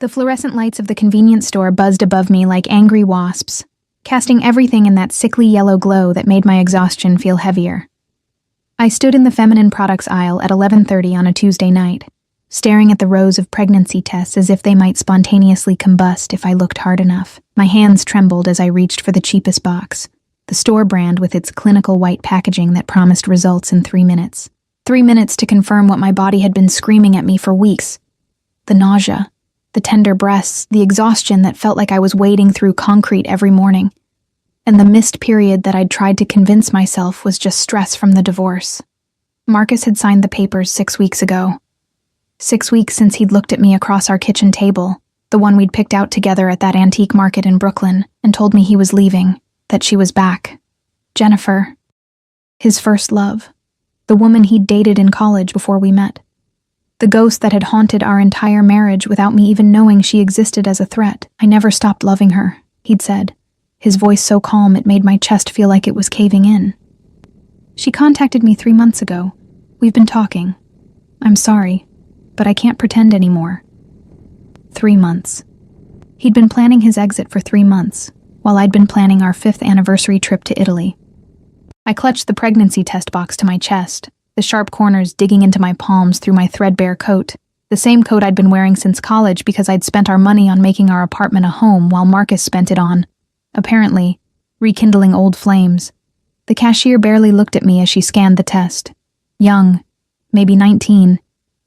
The fluorescent lights of the convenience store buzzed above me like angry wasps, casting everything in that sickly yellow glow that made my exhaustion feel heavier. I stood in the feminine products aisle at 11:30 on a Tuesday night, staring at the rows of pregnancy tests as if they might spontaneously combust if I looked hard enough. My hands trembled as I reached for the cheapest box, the store brand with its clinical white packaging that promised results in 3 minutes. 3 minutes to confirm what my body had been screaming at me for weeks. The nausea, the tender breasts, the exhaustion that felt like I was wading through concrete every morning, and the missed period that I'd tried to convince myself was just stress from the divorce. Marcus had signed the papers 6 weeks ago. 6 weeks since he'd looked at me across our kitchen table, the one we'd picked out together at that antique market in Brooklyn, and told me he was leaving, that she was back. Jennifer. His first love. The woman he'd dated in college before we met. The ghost that had haunted our entire marriage without me even knowing she existed as a threat. I never stopped loving her, he'd said, his voice so calm it made my chest feel like it was caving in. She contacted me 3 months ago. We've been talking. I'm sorry, but I can't pretend anymore. 3 months. He'd been planning his exit for 3 months, while I'd been planning our 5th anniversary trip to Italy. I clutched the pregnancy test box to my chest, the sharp corners digging into my palms through my threadbare coat, the same coat I'd been wearing since college because I'd spent our money on making our apartment a home while Marcus spent it on, apparently, rekindling old flames. The cashier barely looked at me as she scanned the test. Young, maybe 19,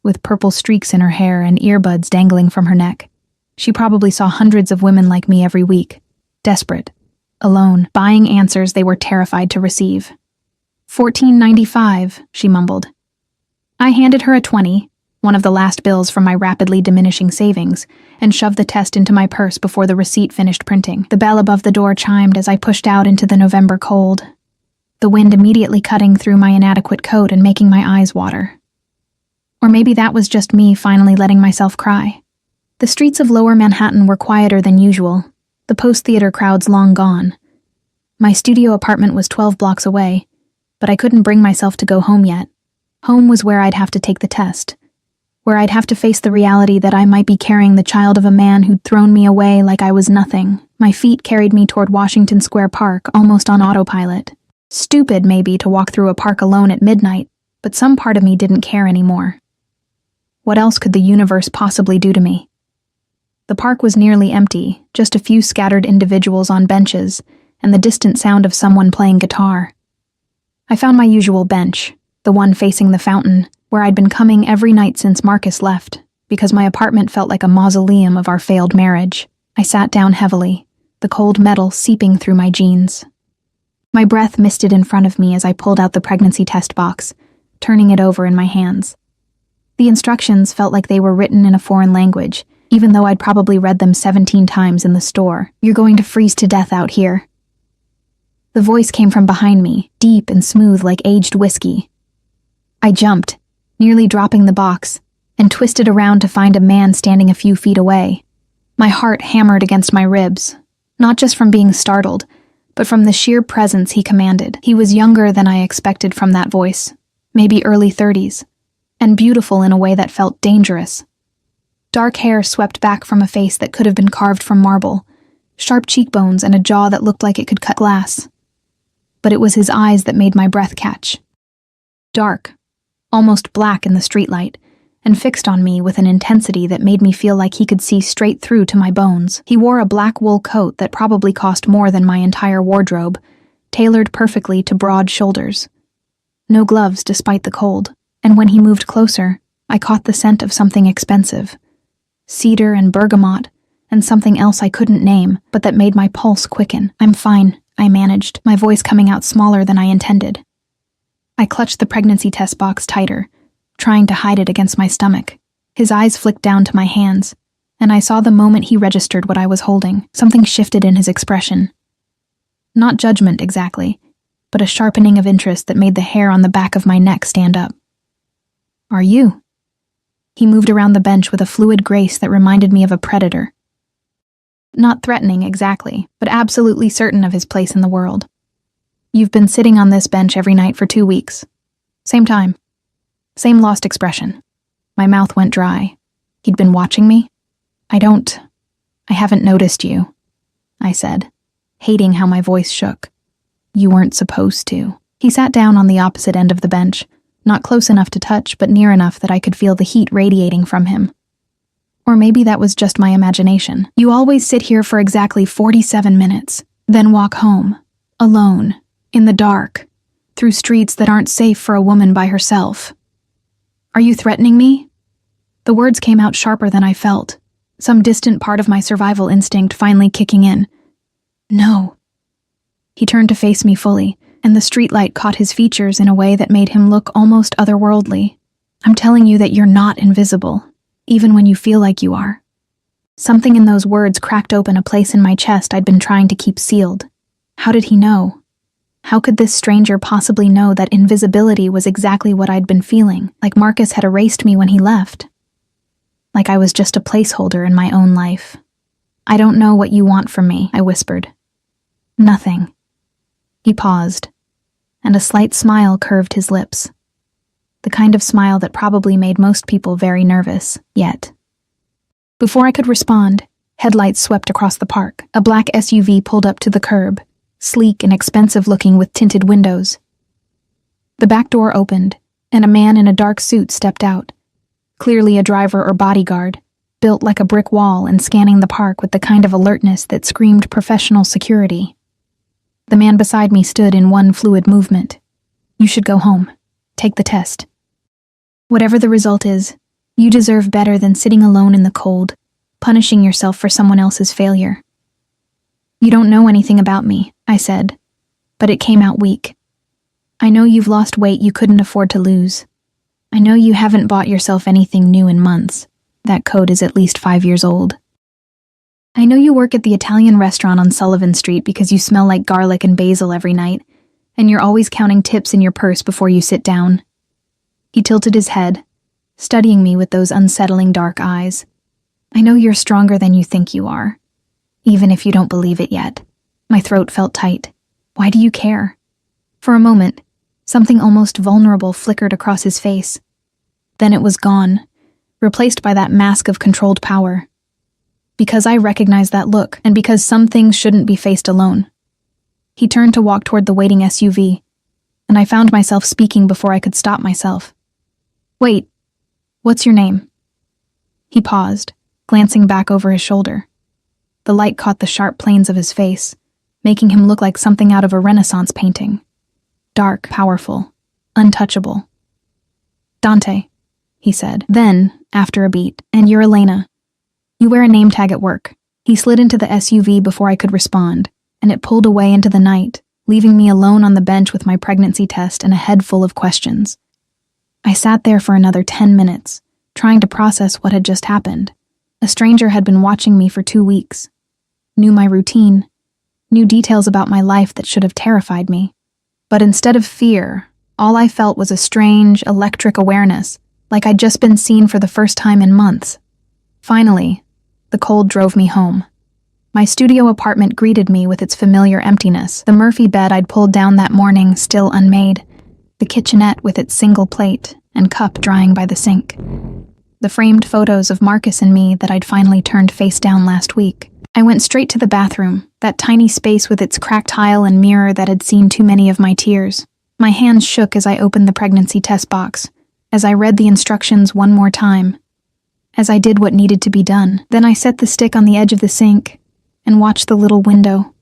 with purple streaks in her hair and earbuds dangling from her neck. She probably saw hundreds of women like me every week, desperate, alone, buying answers they were terrified to receive. $14.95, she mumbled. I handed her a 20, one of the last bills from my rapidly diminishing savings, and shoved the test into my purse before the receipt finished printing. The bell above the door chimed as I pushed out into the November cold, the wind immediately cutting through my inadequate coat and making my eyes water. Or maybe that was just me finally letting myself cry. The streets of Lower Manhattan were quieter than usual, the post-theater crowds long gone. My studio apartment was 12 blocks away, but I couldn't bring myself to go home yet. Home was where I'd have to take the test, where I'd have to face the reality that I might be carrying the child of a man who'd thrown me away like I was nothing. My feet carried me toward Washington Square Park, almost on autopilot. Stupid, maybe, to walk through a park alone at midnight, but some part of me didn't care anymore. What else could the universe possibly do to me? The park was nearly empty, just a few scattered individuals on benches, and the distant sound of someone playing guitar. I found my usual bench, the one facing the fountain, where I'd been coming every night since Marcus left, because my apartment felt like a mausoleum of our failed marriage. I sat down heavily, the cold metal seeping through my jeans. My breath misted in front of me as I pulled out the pregnancy test box, turning it over in my hands. The instructions felt like they were written in a foreign language, even though I'd probably read them 17 times in the store. You're going to freeze to death out here. The voice came from behind me, deep and smooth like aged whiskey. I jumped, nearly dropping the box, and twisted around to find a man standing a few feet away. My heart hammered against my ribs, not just from being startled, but from the sheer presence he commanded. He was younger than I expected from that voice, maybe early 30s, and beautiful in a way that felt dangerous. Dark hair swept back from a face that could have been carved from marble, sharp cheekbones and a jaw that looked like it could cut glass. But it was his eyes that made my breath catch. Dark, almost black in the streetlight, and fixed on me with an intensity that made me feel like he could see straight through to my bones. He wore a black wool coat that probably cost more than my entire wardrobe, tailored perfectly to broad shoulders. No gloves despite the cold, and when he moved closer, I caught the scent of something expensive. Cedar and bergamot, and something else I couldn't name, but that made my pulse quicken. I'm fine, I managed, my voice coming out smaller than I intended. I clutched the pregnancy test box tighter, trying to hide it against my stomach. His eyes flicked down to my hands, and I saw the moment he registered what I was holding. Something shifted in his expression. Not judgment exactly, but a sharpening of interest that made the hair on the back of my neck stand up. Are you? He moved around the bench with a fluid grace that reminded me of a predator. Not threatening exactly, but absolutely certain of his place in the world. You've been sitting on this bench every night for 2 weeks. Same time. Same lost expression. My mouth went dry. He'd been watching me? I haven't noticed you, I said, hating how my voice shook. You weren't supposed to. He sat down on the opposite end of the bench, not close enough to touch, but near enough that I could feel the heat radiating from him. Or maybe that was just my imagination. You always sit here for exactly 47 minutes, then walk home, alone, in the dark, through streets that aren't safe for a woman by herself. Are you threatening me? The words came out sharper than I felt, some distant part of my survival instinct finally kicking in. No. He turned to face me fully, and the streetlight caught his features in a way that made him look almost otherworldly. I'm telling you that you're not invisible, even when you feel like you are. Something in those words cracked open a place in my chest I'd been trying to keep sealed. How did he know? How could this stranger possibly know that invisibility was exactly what I'd been feeling, like Marcus had erased me when he left? Like I was just a placeholder in my own life. I don't know what you want from me, I whispered. Nothing. He paused, and a slight smile curved his lips. The kind of smile that probably made most people very nervous, yet. Before I could respond, headlights swept across the park. A black SUV pulled up to the curb, sleek and expensive-looking with tinted windows. The back door opened, and a man in a dark suit stepped out, clearly a driver or bodyguard, built like a brick wall and scanning the park with the kind of alertness that screamed professional security. The man beside me stood in one fluid movement. You should go home. Take the test. Whatever the result is, you deserve better than sitting alone in the cold, punishing yourself for someone else's failure. You don't know anything about me, I said, but it came out weak. I know you've lost weight you couldn't afford to lose. I know you haven't bought yourself anything new in months. That coat is at least 5 years old. I know you work at the Italian restaurant on Sullivan Street because you smell like garlic and basil every night, and you're always counting tips in your purse before you sit down. He tilted his head, studying me with those unsettling dark eyes. I know you're stronger than you think you are, even if you don't believe it yet. My throat felt tight. Why do you care? For a moment, something almost vulnerable flickered across his face. Then it was gone, replaced by that mask of controlled power. Because I recognized that look, and because some things shouldn't be faced alone. He turned to walk toward the waiting SUV, and I found myself speaking before I could stop myself. Wait, what's your name? He paused, glancing back over his shoulder. The light caught the sharp planes of his face, making him look like something out of a Renaissance painting. Dark, powerful, untouchable. Dante, he said. Then, after a beat, and you're Elena. You wear a name tag at work. He slid into the SUV before I could respond, and it pulled away into the night, leaving me alone on the bench with my pregnancy test and a head full of questions. I sat there for another 10 minutes, trying to process what had just happened. A stranger had been watching me for 2 weeks, knew my routine, knew details about my life that should have terrified me. But instead of fear, all I felt was a strange, electric awareness, like I'd just been seen for the first time in months. Finally, the cold drove me home. My studio apartment greeted me with its familiar emptiness, the Murphy bed I'd pulled down that morning still unmade, the kitchenette with its single plate and cup drying by the sink, the framed photos of Marcus and me that I'd finally turned face down last week. I went straight to the bathroom, that tiny space with its cracked tile and mirror that had seen too many of my tears. My hands shook as I opened the pregnancy test box, as I read the instructions one more time, as I did what needed to be done. Then I set the stick on the edge of the sink and watched the little window,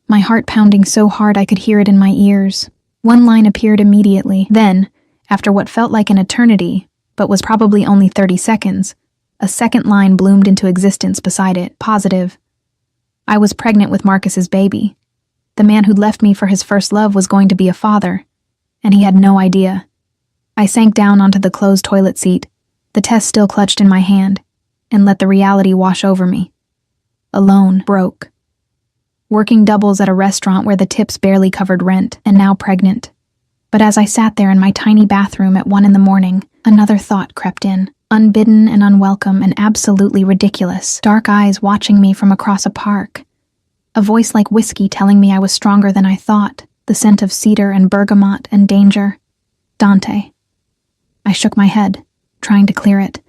my heart pounding so hard I could hear it in my ears. One line appeared immediately. Then, after what felt like an eternity, but was probably only 30 seconds, a second line bloomed into existence beside it, positive. I was pregnant with Marcus's baby. The man who'd left me for his first love was going to be a father, and he had no idea. I sank down onto the closed toilet seat, the test still clutched in my hand, and let the reality wash over me. Alone, broke. Working doubles at a restaurant where the tips barely covered rent, and now pregnant. But as I sat there in my tiny bathroom at 1 a.m, another thought crept in, unbidden and unwelcome and absolutely ridiculous. Dark eyes watching me from across a park. A voice like whiskey telling me I was stronger than I thought, the scent of cedar and bergamot and danger. Dante. I shook my head, trying to clear it,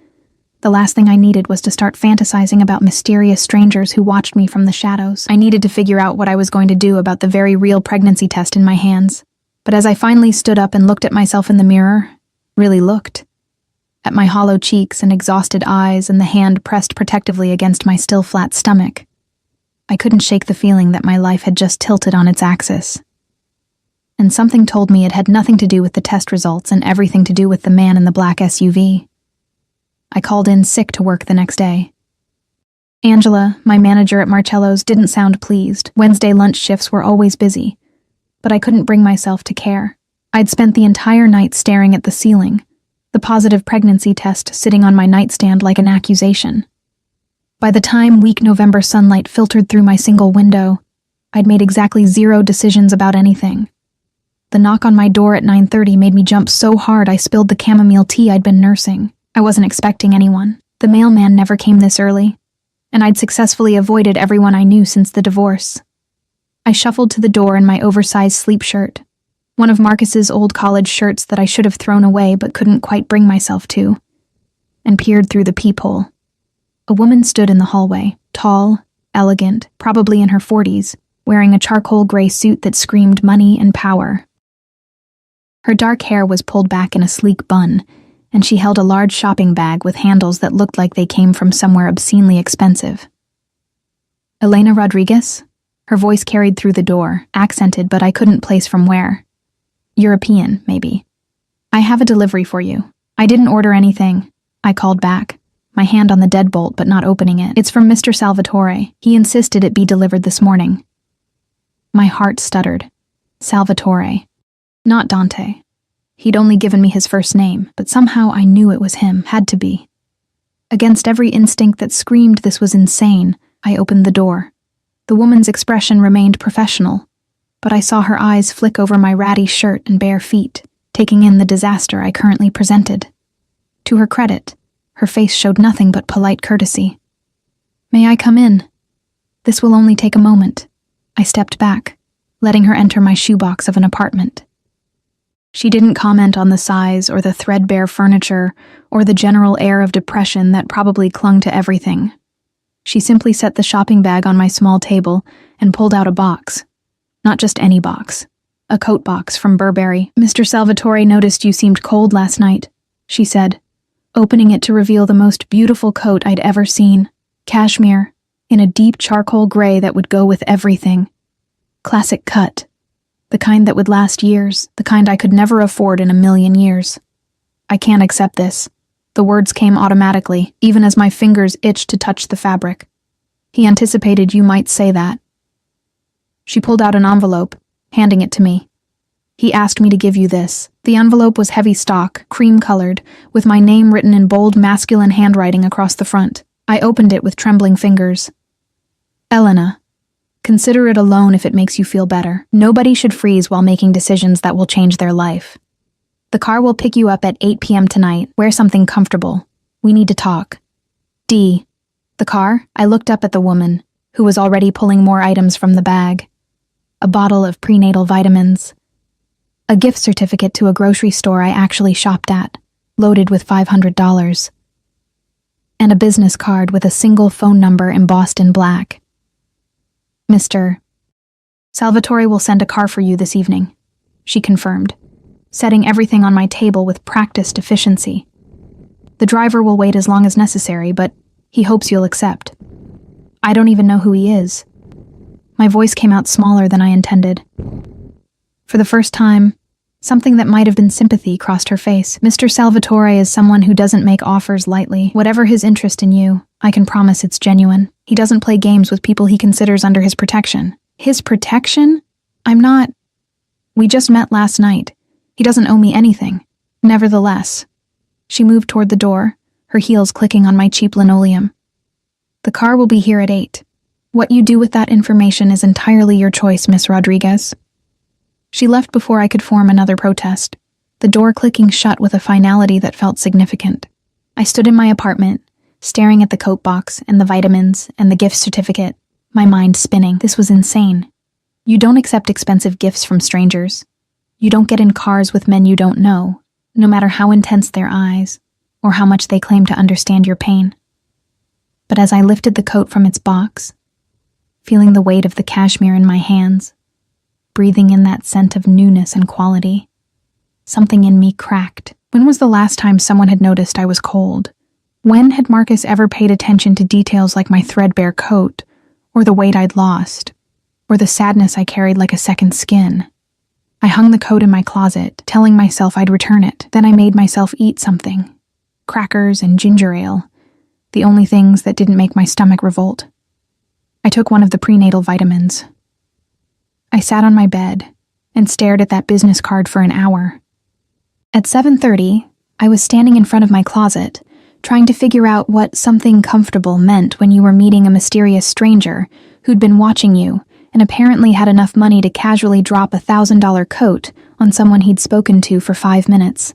The last thing I needed was to start fantasizing about mysterious strangers who watched me from the shadows. I needed to figure out what I was going to do about the very real pregnancy test in my hands. But as I finally stood up and looked at myself in the mirror, really looked, at my hollow cheeks and exhausted eyes and the hand pressed protectively against my still flat stomach, I couldn't shake the feeling that my life had just tilted on its axis. And something told me it had nothing to do with the test results and everything to do with the man in the black SUV. I called in sick to work the next day. Angela, my manager at Marcello's, didn't sound pleased. Wednesday lunch shifts were always busy, but I couldn't bring myself to care. I'd spent the entire night staring at the ceiling, the positive pregnancy test sitting on my nightstand like an accusation. By the time weak November sunlight filtered through my single window, I'd made exactly 0 decisions about anything. The knock on my door at 9:30 made me jump so hard I spilled the chamomile tea I'd been nursing. I wasn't expecting anyone. The mailman never came this early, and I'd successfully avoided everyone I knew since the divorce. I shuffled to the door in my oversized sleep shirt, one of Marcus's old college shirts that I should have thrown away but couldn't quite bring myself to, and peered through the peephole. A woman stood in the hallway, tall, elegant, probably in her 40s, wearing a charcoal gray suit that screamed money and power. Her dark hair was pulled back in a sleek bun, and she held a large shopping bag with handles that looked like they came from somewhere obscenely expensive. Elena Rodriguez? Her voice carried through the door, accented but I couldn't place from where. European, maybe. I have a delivery for you. I didn't order anything. I called back, my hand on the deadbolt but not opening it. It's from Mr. Salvatore. He insisted it be delivered this morning. My heart stuttered. Salvatore. Not Dante. He'd only given me his first name, but somehow I knew it was him, had to be. Against every instinct that screamed this was insane, I opened the door. The woman's expression remained professional, but I saw her eyes flick over my ratty shirt and bare feet, taking in the disaster I currently presented. To her credit, her face showed nothing but polite courtesy. "May I come in? This will only take a moment." I stepped back, letting her enter my shoebox of an apartment. She didn't comment on the size or the threadbare furniture or the general air of depression that probably clung to everything. She simply set the shopping bag on my small table and pulled out a box. Not just any box. A coat box from Burberry. "Mr. Salvatore noticed you seemed cold last night," she said, opening it to reveal the most beautiful coat I'd ever seen. Cashmere, in a deep charcoal gray that would go with everything. Classic cut. The kind that would last years, the kind I could never afford in a million years. "I can't accept this." The words came automatically, even as my fingers itched to touch the fabric. "He anticipated you might say that." She pulled out an envelope, handing it to me. "He asked me to give you this." The envelope was heavy stock, cream-colored, with my name written in bold masculine handwriting across the front. I opened it with trembling fingers. "Elena, consider it a loan if it makes you feel better. Nobody should freeze while making decisions that will change their life. The car will pick you up at 8 p.m. tonight. Wear something comfortable. We need to talk. D." The car? I looked up at the woman, who was already pulling more items from the bag. A bottle of prenatal vitamins. A gift certificate to a grocery store I actually shopped at, loaded with $500. And a business card with a single phone number embossed in black. "Mr. Salvatore will send a car for you this evening," she confirmed, setting everything on my table with practiced efficiency. "The driver will wait as long as necessary, but he hopes you'll accept. I don't even know who he is." My voice came out smaller than I intended. For the first time, something that might have been sympathy crossed her face. "Mr. Salvatore is someone who doesn't make offers lightly. Whatever his interest in you, I can promise it's genuine. He doesn't play games with people he considers under his protection." "His protection? I'm not..." "We just met last night. He doesn't owe me anything." "Nevertheless." She moved toward the door, her heels clicking on my cheap linoleum. "The car will be here at 8. What you do with that information is entirely your choice, Miss Rodriguez." She left before I could form another protest, the door clicking shut with a finality that felt significant. I stood in my apartment, staring at the coat box and the vitamins and the gift certificate, my mind spinning. This was insane. You don't accept expensive gifts from strangers. You don't get in cars with men you don't know, no matter how intense their eyes, or how much they claim to understand your pain. But as I lifted the coat from its box, feeling the weight of the cashmere in my hands, breathing in that scent of newness and quality, something in me cracked. When was the last time someone had noticed I was cold? When had Marcus ever paid attention to details like my threadbare coat, or the weight I'd lost, or the sadness I carried like a second skin? I hung the coat in my closet, telling myself I'd return it. Then I made myself eat something. Crackers and ginger ale, the only things that didn't make my stomach revolt. I took one of the prenatal vitamins. I sat on my bed and stared at that business card for an hour. At 7:30, I was standing in front of my closet, trying to figure out what something comfortable meant when you were meeting a mysterious stranger who'd been watching you and apparently had enough money to casually drop a $1,000 coat on someone he'd spoken to for 5 minutes.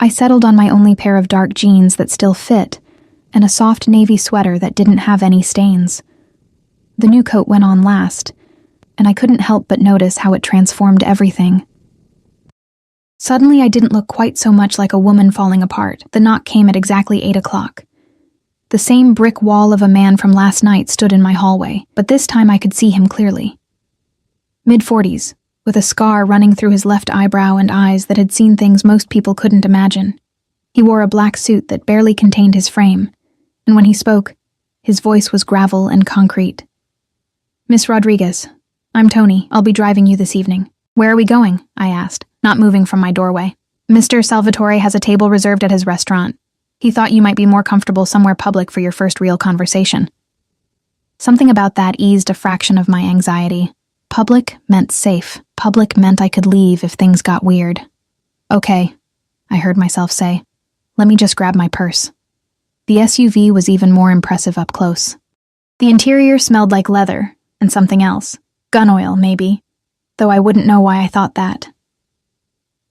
I settled on my only pair of dark jeans that still fit, and a soft navy sweater that didn't have any stains. The new coat went on last, and I couldn't help but notice how it transformed everything. Suddenly I didn't look quite so much like a woman falling apart. The knock came at exactly 8 o'clock. The same brick wall of a man from last night stood in my hallway, but this time I could see him clearly. Mid-40s, with a scar running through his left eyebrow and eyes that had seen things most people couldn't imagine. He wore a black suit that barely contained his frame, and when he spoke, his voice was gravel and concrete. "Miss Rodriguez, I'm Tony. I'll be driving you this evening." "Where are we going?" I asked, not moving from my doorway. "Mr. Salvatore has a table reserved at his restaurant. He thought you might be more comfortable somewhere public for your first real conversation." Something about that eased a fraction of my anxiety. Public meant safe. Public meant I could leave if things got weird. "Okay," I heard myself say. "Let me just grab my purse." The SUV was even more impressive up close. The interior smelled like leather and something else. Gun oil, maybe, though I wouldn't know why I thought that.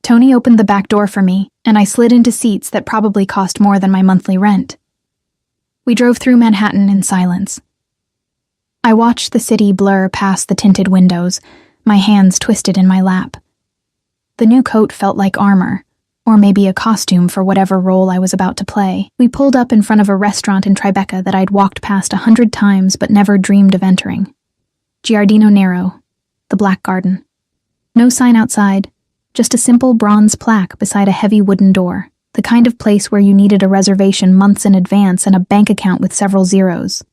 Tony opened the back door for me, and I slid into seats that probably cost more than my monthly rent. We drove through Manhattan in silence. I watched the city blur past the tinted windows, my hands twisted in my lap. The new coat felt like armor, or maybe a costume for whatever role I was about to play. We pulled up in front of a restaurant in Tribeca that I'd walked past 100 times but never dreamed of entering. Giardino Nero, the Black Garden. No sign outside, just a simple bronze plaque beside a heavy wooden door, the kind of place where you needed a reservation months in advance and a bank account with several zeros.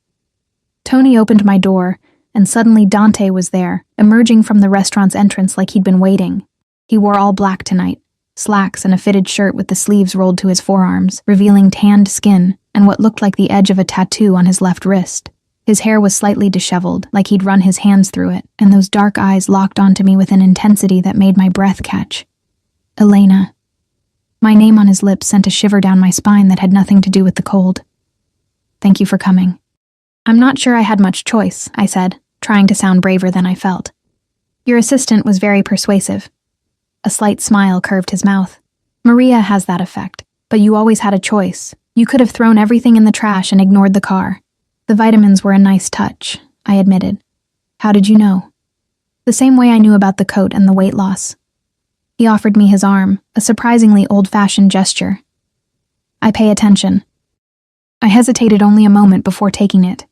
Tony opened my door, and suddenly Dante was there, emerging from the restaurant's entrance like he'd been waiting. He wore all black tonight, slacks and a fitted shirt with the sleeves rolled to his forearms, revealing tanned skin and what looked like the edge of a tattoo on his left wrist. His hair was slightly disheveled, like he'd run his hands through it, and those dark eyes locked onto me with an intensity that made my breath catch. Elena. My name on his lips sent a shiver down my spine that had nothing to do with the cold. "Thank you for coming." "I'm not sure I had much choice," I said, trying to sound braver than I felt. "Your assistant was very persuasive." A slight smile curved his mouth. "Maria has that effect, but you always had a choice. You could have thrown everything in the trash and ignored the car." "The vitamins were a nice touch," I admitted. "How did you know?" "The same way I knew about the coat and the weight loss." He offered me his arm, a surprisingly old-fashioned gesture. "I pay attention." I hesitated only a moment before taking it.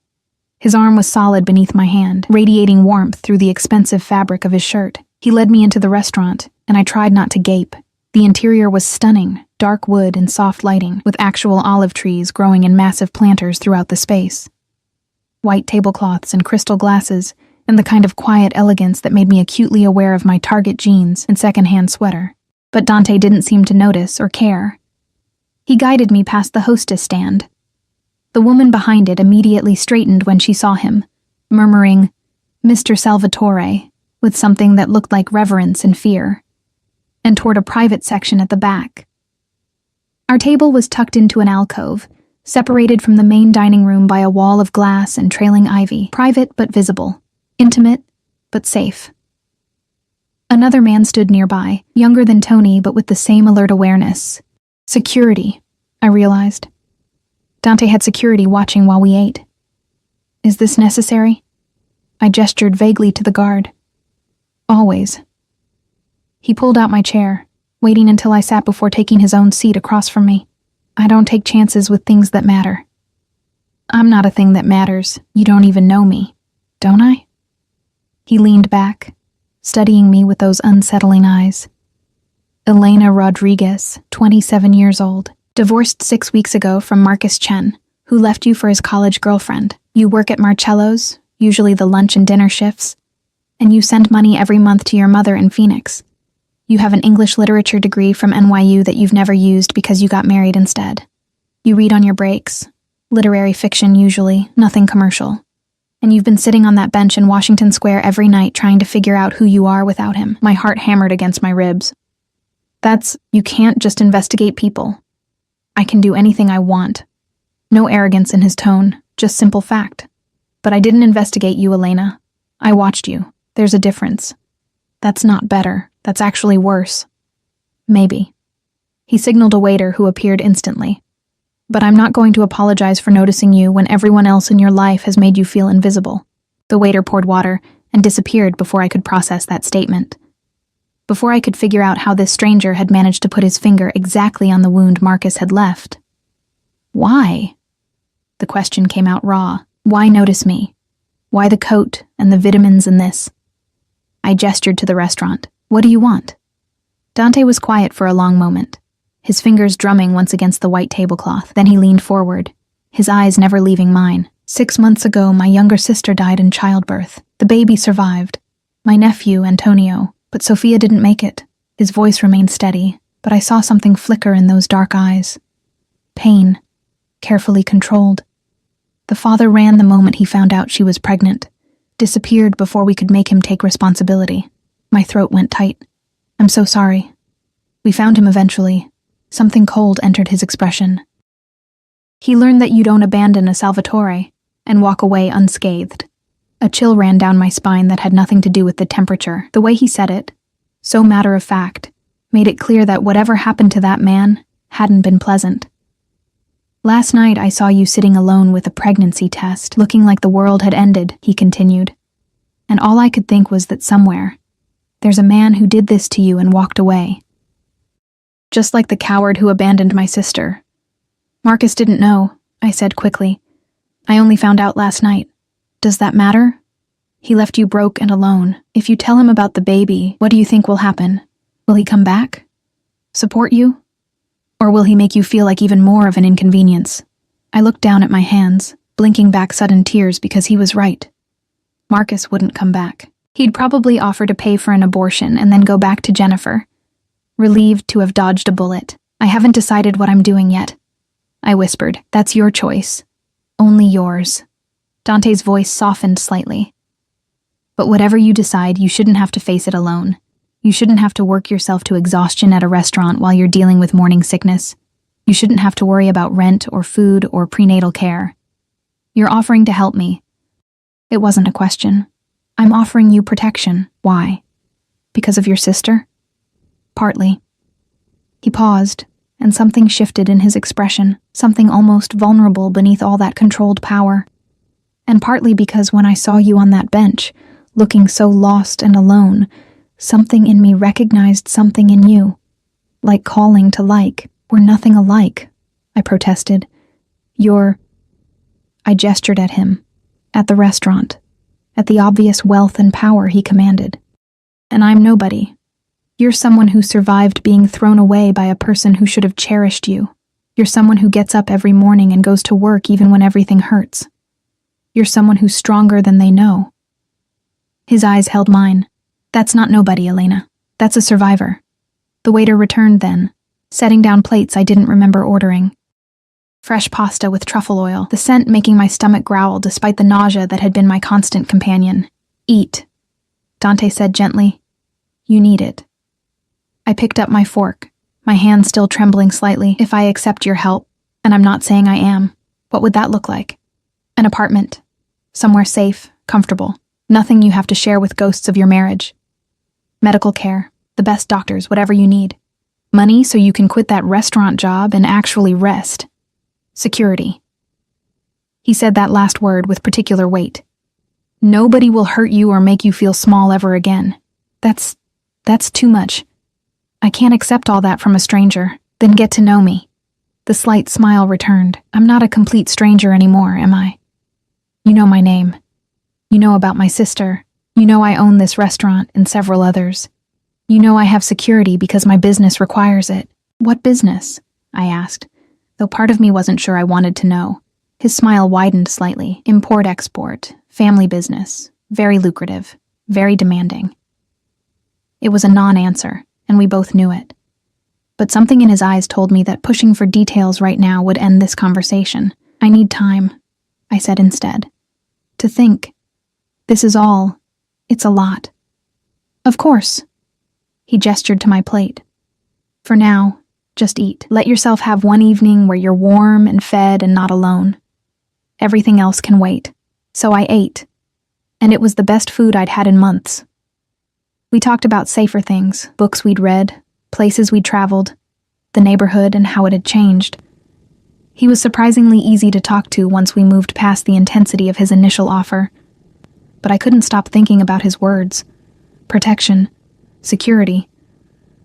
His arm was solid beneath my hand, radiating warmth through the expensive fabric of his shirt. He led me into the restaurant, and I tried not to gape. The interior was stunning, dark wood and soft lighting, with actual olive trees growing in massive planters throughout the space. White tablecloths and crystal glasses, and the kind of quiet elegance that made me acutely aware of my Target jeans and secondhand sweater. But Dante didn't seem to notice or care. He guided me past the hostess stand. The woman behind it immediately straightened when she saw him, murmuring, "Mr. Salvatore," with something that looked like reverence and fear, and toward a private section at the back. Our table was tucked into an alcove, separated from the main dining room by a wall of glass and trailing ivy, private but visible, intimate but safe. Another man stood nearby, younger than Tony but with the same alert awareness. Security, I realized. Dante had security watching while we ate. "Is this necessary?" I gestured vaguely to the guard. "Always." He pulled out my chair, waiting until I sat before taking his own seat across from me. I don't take chances with things that matter. I'm not a thing that matters. You don't even know me, don't I? He leaned back, studying me with those unsettling eyes. Elena Rodriguez, 27 years old, divorced 6 weeks ago from Marcus Chen, who left you for his college girlfriend. You work at Marcello's, usually the lunch and dinner shifts, and you send money every month to your mother in Phoenix. You have an English literature degree from NYU that you've never used because you got married instead. You read on your breaks, literary fiction usually, nothing commercial. And you've been sitting on that bench in Washington Square every night trying to figure out who you are without him. My heart hammered against my ribs. You can't just investigate people. I can do anything I want. No arrogance in his tone, just simple fact. But I didn't investigate you, Elena. I watched you. There's a difference. That's not better. That's actually worse. Maybe. He signaled a waiter who appeared instantly. But I'm not going to apologize for noticing you when everyone else in your life has made you feel invisible. The waiter poured water and disappeared before I could process that statement. Before I could figure out how this stranger had managed to put his finger exactly on the wound Marcus had left. Why? The question came out raw. Why notice me? Why the coat and the vitamins in this? I gestured to the restaurant. What do you want? Dante was quiet for a long moment, his fingers drumming once against the white tablecloth. Then he leaned forward, his eyes never leaving mine. 6 months ago, my younger sister died in childbirth. The baby survived. My nephew, Antonio, but Sophia didn't make it. His voice remained steady, but I saw something flicker in those dark eyes. Pain, carefully controlled. The father ran the moment he found out she was pregnant, disappeared before we could make him take responsibility. My throat went tight. I'm so sorry. We found him eventually. Something cold entered his expression. He learned that you don't abandon a Salvatore and walk away unscathed. A chill ran down my spine that had nothing to do with the temperature. The way he said it, so matter of fact, made it clear that whatever happened to that man hadn't been pleasant. Last night I saw you sitting alone with a pregnancy test, looking like the world had ended, he continued. And all I could think was that somewhere, there's a man who did this to you and walked away. Just like the coward who abandoned my sister. Marcus didn't know, I said quickly. I only found out last night. Does that matter? He left you broke and alone. If you tell him about the baby, what do you think will happen? Will he come back? Support you? Or will he make you feel like even more of an inconvenience? I looked down at my hands, blinking back sudden tears because he was right. Marcus wouldn't come back. He'd probably offer to pay for an abortion and then go back to Jennifer, relieved to have dodged a bullet. I haven't decided what I'm doing yet. I whispered. That's your choice. Only yours. Dante's voice softened slightly. But whatever you decide, you shouldn't have to face it alone. You shouldn't have to work yourself to exhaustion at a restaurant while you're dealing with morning sickness. You shouldn't have to worry about rent or food or prenatal care. You're offering to help me. It wasn't a question. I'm offering you protection. Why? Because of your sister? Partly. He paused, and something shifted in his expression, something almost vulnerable beneath all that controlled power. And partly because when I saw you on that bench, looking so lost and alone, something in me recognized something in you. Like calling to like. We're nothing alike, I protested. I gestured at him, at the restaurant, at the obvious wealth and power he commanded. And I'm nobody. You're someone who survived being thrown away by a person who should have cherished you. You're someone who gets up every morning and goes to work even when everything hurts. You're someone who's stronger than they know. His eyes held mine. That's not nobody, Elena. That's a survivor. The waiter returned then, setting down plates I didn't remember ordering. Fresh pasta with truffle oil, the scent making my stomach growl despite the nausea that had been my constant companion. Eat, Dante said gently. You need it. I picked up my fork, my hand still trembling slightly. If I accept your help, and I'm not saying I am, what would that look like? An apartment. Somewhere safe, comfortable. Nothing you have to share with ghosts of your marriage. Medical care, the best doctors, whatever you need. Money so you can quit that restaurant job and actually rest. Security. He said that last word with particular weight. Nobody will hurt you or make you feel small ever again. That's too much. I can't accept all that from a stranger. Then get to know me. The slight smile returned. I'm not a complete stranger anymore, am I? You know my name. You know about my sister. You know I own this restaurant and several others. You know I have security because my business requires it. What business? I asked, though part of me wasn't sure I wanted to know. His smile widened slightly. Import-export, family business, very lucrative, very demanding. It was a non-answer, and we both knew it. But something in his eyes told me that pushing for details right now would end this conversation. I need time, I said instead. To think. This is all. It's a lot. Of course. He gestured to my plate. For now, just eat. Let yourself have one evening where you're warm and fed and not alone. Everything else can wait. So I ate. And it was the best food I'd had in months. We talked about safer things, books we'd read, places we'd traveled, the neighborhood and how it had changed. He was surprisingly easy to talk to once we moved past the intensity of his initial offer. But I couldn't stop thinking about his words. Protection. Security.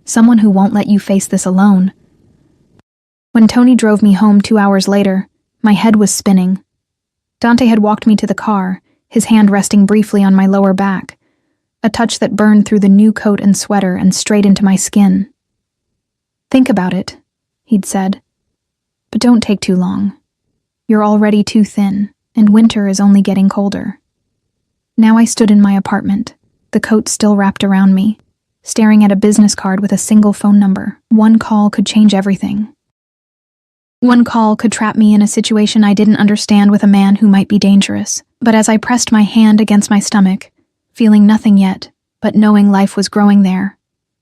Someone who won't let you face this alone. When Tony drove me home 2 hours later, my head was spinning. Dante had walked me to the car, his hand resting briefly on my lower back, a touch that burned through the new coat and sweater and straight into my skin. Think about it, he'd said. But don't take too long. You're already too thin, and winter is only getting colder. Now I stood in my apartment, the coat still wrapped around me, staring at a business card with a single phone number. One call could change everything. One call could trap me in a situation I didn't understand with a man who might be dangerous. But as I pressed my hand against my stomach, feeling nothing yet, but knowing life was growing there,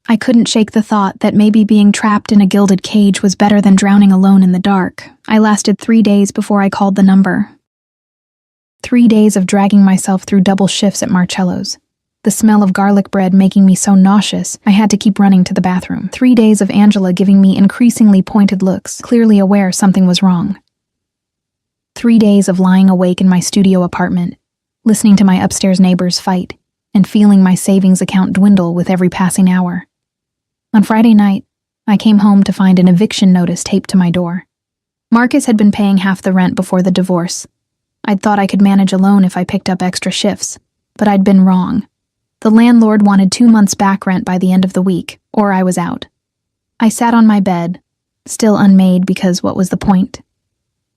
I couldn't shake the thought that maybe being trapped in a gilded cage was better than drowning alone in the dark. I lasted 3 days before I called the number. 3 days of dragging myself through double shifts at Marcello's. The smell of garlic bread making me so nauseous, I had to keep running to the bathroom. 3 days of Angela giving me increasingly pointed looks, clearly aware something was wrong. 3 days of lying awake in my studio apartment, listening to my upstairs neighbors fight, and feeling my savings account dwindle with every passing hour. On Friday night, I came home to find an eviction notice taped to my door. Marcus had been paying half the rent before the divorce. I'd thought I could manage alone if I picked up extra shifts, but I'd been wrong. The landlord wanted 2 months back rent by the end of the week, or I was out. I sat on my bed, still unmade because what was the point,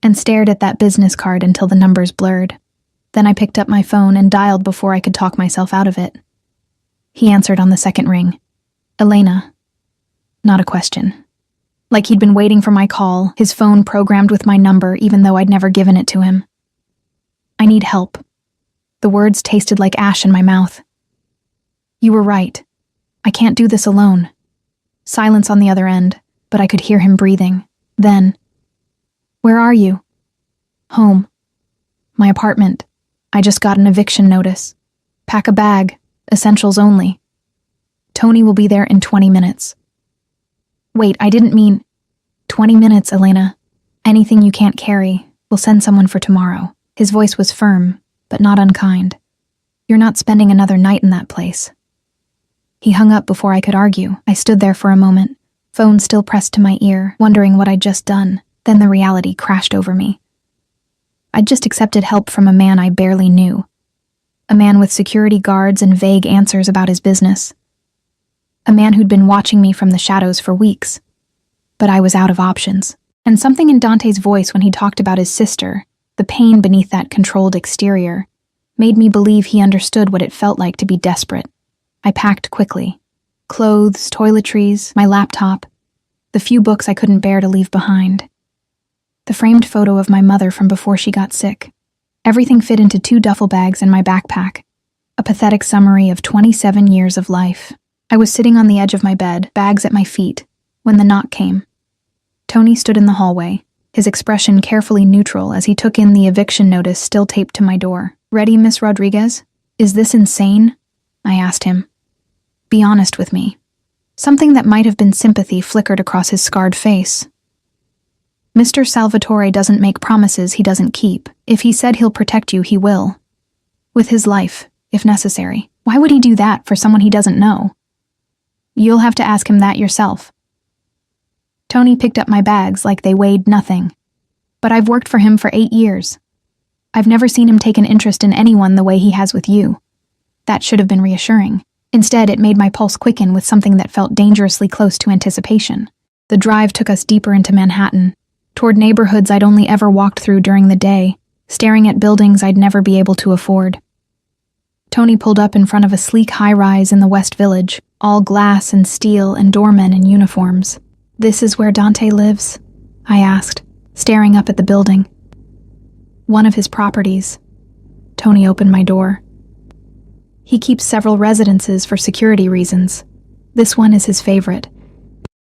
and stared at that business card until the numbers blurred. Then I picked up my phone and dialed before I could talk myself out of it. He answered on the second ring. Elena. Not a question. Like he'd been waiting for my call, his phone programmed with my number even though I'd never given it to him. I need help. The words tasted like ash in my mouth. You were right. I can't do this alone. Silence on the other end, but I could hear him breathing. Then, where are you? Home. My apartment. I just got an eviction notice. Pack a bag. Essentials only. Tony will be there in 20 minutes. Wait, I didn't mean... 20 minutes, Elena. Anything you can't carry. We'll send someone for tomorrow. His voice was firm, but not unkind. You're not spending another night in that place. He hung up before I could argue. I stood there for a moment, phone still pressed to my ear, wondering what I'd just done. Then the reality crashed over me. I'd just accepted help from a man I barely knew. A man with security guards and vague answers about his business. A man who'd been watching me from the shadows for weeks. But I was out of options. And something in Dante's voice when he talked about his sister, the pain beneath that controlled exterior, made me believe he understood what it felt like to be desperate. I packed quickly. Clothes, toiletries, my laptop, the few books I couldn't bear to leave behind. The framed photo of my mother from before she got sick. Everything fit into 2 duffel bags in my backpack. A pathetic summary of 27 years of life. I was sitting on the edge of my bed, bags at my feet, when the knock came. Tony stood in the hallway, his expression carefully neutral as he took in the eviction notice still taped to my door. Ready, Miss Rodriguez? Is this insane? I asked him. Be honest with me. Something that might have been sympathy flickered across his scarred face. Mr. Salvatore doesn't make promises he doesn't keep. If he said he'll protect you, he will. With his life, if necessary. Why would he do that for someone he doesn't know? You'll have to ask him that yourself. Tony picked up my bags like they weighed nothing. But I've worked for him for 8 years. I've never seen him take an interest in anyone the way he has with you. That should have been reassuring. Instead, it made my pulse quicken with something that felt dangerously close to anticipation. The drive took us deeper into Manhattan, toward neighborhoods I'd only ever walked through during the day, staring at buildings I'd never be able to afford. Tony pulled up in front of a sleek high-rise in the West Village, all glass and steel and doormen in uniforms. "This is where Dante lives?" I asked, staring up at the building. "One of his properties." Tony opened my door. "He keeps several residences for security reasons. This one is his favorite."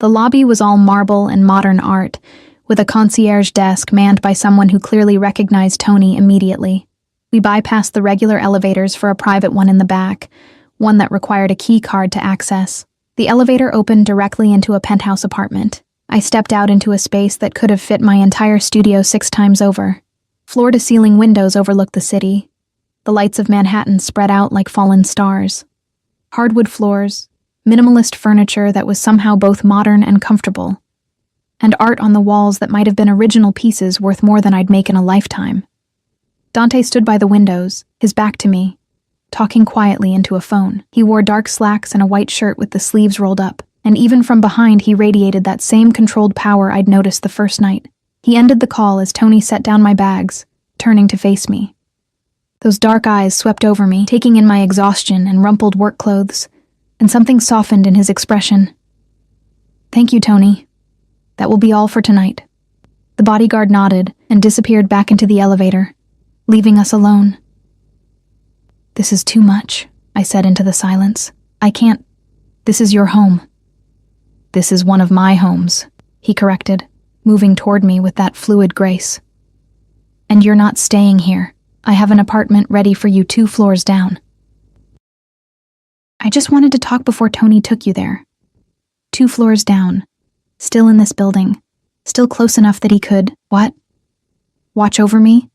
The lobby was all marble and modern art, with a concierge desk manned by someone who clearly recognized Tony immediately. We bypassed the regular elevators for a private one in the back, one that required a key card to access. The elevator opened directly into a penthouse apartment. I stepped out into a space that could have fit my entire studio 6 times over. Floor-to-ceiling windows overlooked the city. The lights of Manhattan spread out like fallen stars. Hardwood floors, minimalist furniture that was somehow both modern and comfortable, and art on the walls that might have been original pieces worth more than I'd make in a lifetime. Dante stood by the windows, his back to me, talking quietly into a phone. He wore dark slacks and a white shirt with the sleeves rolled up, and even from behind he radiated that same controlled power I'd noticed the first night. He ended the call as Tony set down my bags, turning to face me. Those dark eyes swept over me, taking in my exhaustion and rumpled work clothes, and something softened in his expression. "Thank you, Tony. That will be all for tonight." The bodyguard nodded and disappeared back into the elevator, leaving us alone. "This is too much," I said into the silence. "I can't. This is your home." "This is one of my homes," he corrected, moving toward me with that fluid grace. "And you're not staying here. I have an apartment ready for you 2 floors down." "I just wanted to talk before Tony took you there. 2 floors down. Still in this building. Still close enough that he could, what? Watch over me?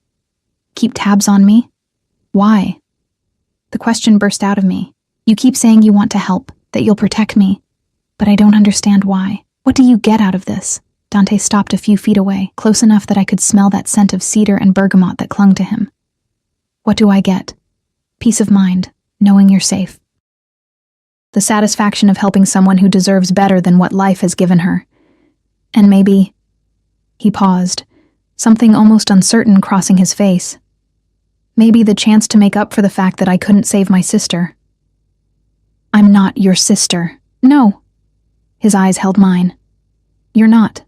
Keep tabs on me? Why?" The question burst out of me. "You keep saying you want to help, that you'll protect me, but I don't understand why. What do you get out of this?" Dante stopped a few feet away, close enough that I could smell that scent of cedar and bergamot that clung to him. "What do I get? Peace of mind, knowing you're safe. The satisfaction of helping someone who deserves better than what life has given her. And maybe..." He paused, something almost uncertain crossing his face. "Maybe the chance to make up for the fact that I couldn't save my sister." "I'm not your sister." "No." His eyes held mine. "You're not."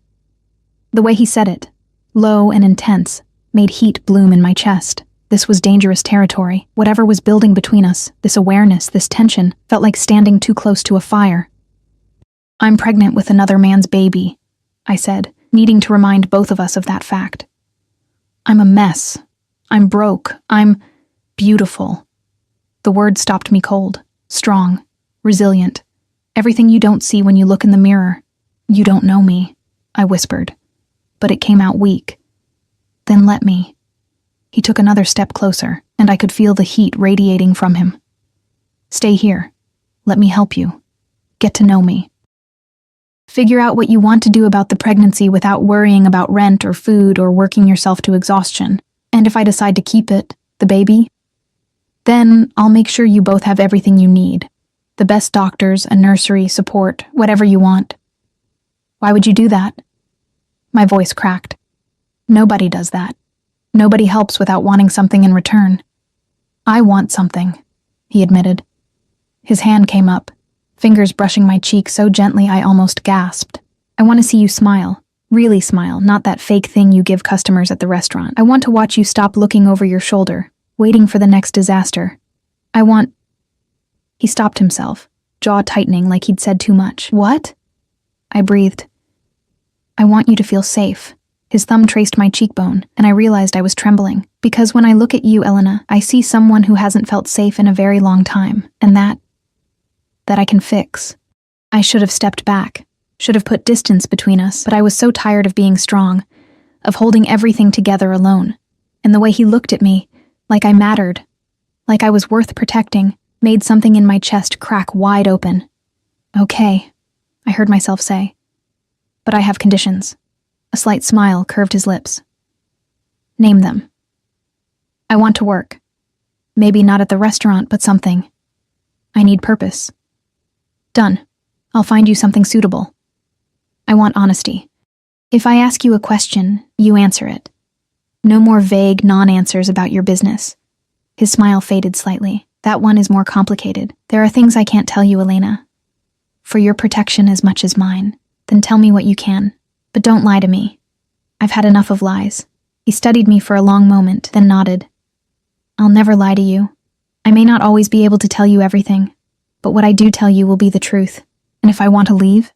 The way he said it, low and intense, made heat bloom in my chest. This was dangerous territory. Whatever was building between us, this awareness, this tension, felt like standing too close to a fire. "I'm pregnant with another man's baby," I said, needing to remind both of us of that fact. "I'm a mess. I'm broke. I'm beautiful." The word stopped me cold, strong, resilient. "Everything you don't see when you look in the mirror. You don't know me," I whispered, but it came out weak. "Then let me." He took another step closer, and I could feel the heat radiating from him. "Stay here. Let me help you. Get to know me. Figure out what you want to do about the pregnancy without worrying about rent or food or working yourself to exhaustion. And if I decide to keep it, the baby, then I'll make sure you both have everything you need. The best doctors, a nursery, support, whatever you want." "Why would you do that?" My voice cracked. "Nobody does that. Nobody helps without wanting something in return." "I want something," he admitted. His hand came up, fingers brushing my cheek so gently I almost gasped. "I want to see you smile. Really smile, not that fake thing you give customers at the restaurant. I want to watch you stop looking over your shoulder, waiting for the next disaster. I want..." He stopped himself, jaw tightening like he'd said too much. "What?" I breathed. "I want you to feel safe." His thumb traced my cheekbone, and I realized I was trembling. "Because when I look at you, Elena, I see someone who hasn't felt safe in a very long time, and that I can fix." I should have stepped back, should have put distance between us, but I was so tired of being strong, of holding everything together alone. And the way he looked at me, like I mattered, like I was worth protecting, made something in my chest crack wide open. "Okay," I heard myself say. But I have conditions. A slight smile curved his lips. Name them. I want to work. Maybe not at the restaurant, but something. I need purpose. Done. I'll find you something suitable. I want honesty. If I ask you a question, you answer it. No more vague non-answers about your business. His smile faded slightly. That one is more complicated. There are things I can't tell you, Elena. For your protection as much as mine. Then tell me what you can. But don't lie to me. I've had enough of lies. He studied me for a long moment, then nodded. I'll never lie to you. I may not always be able to tell you everything, but what I do tell you will be the truth. And if I want to leave,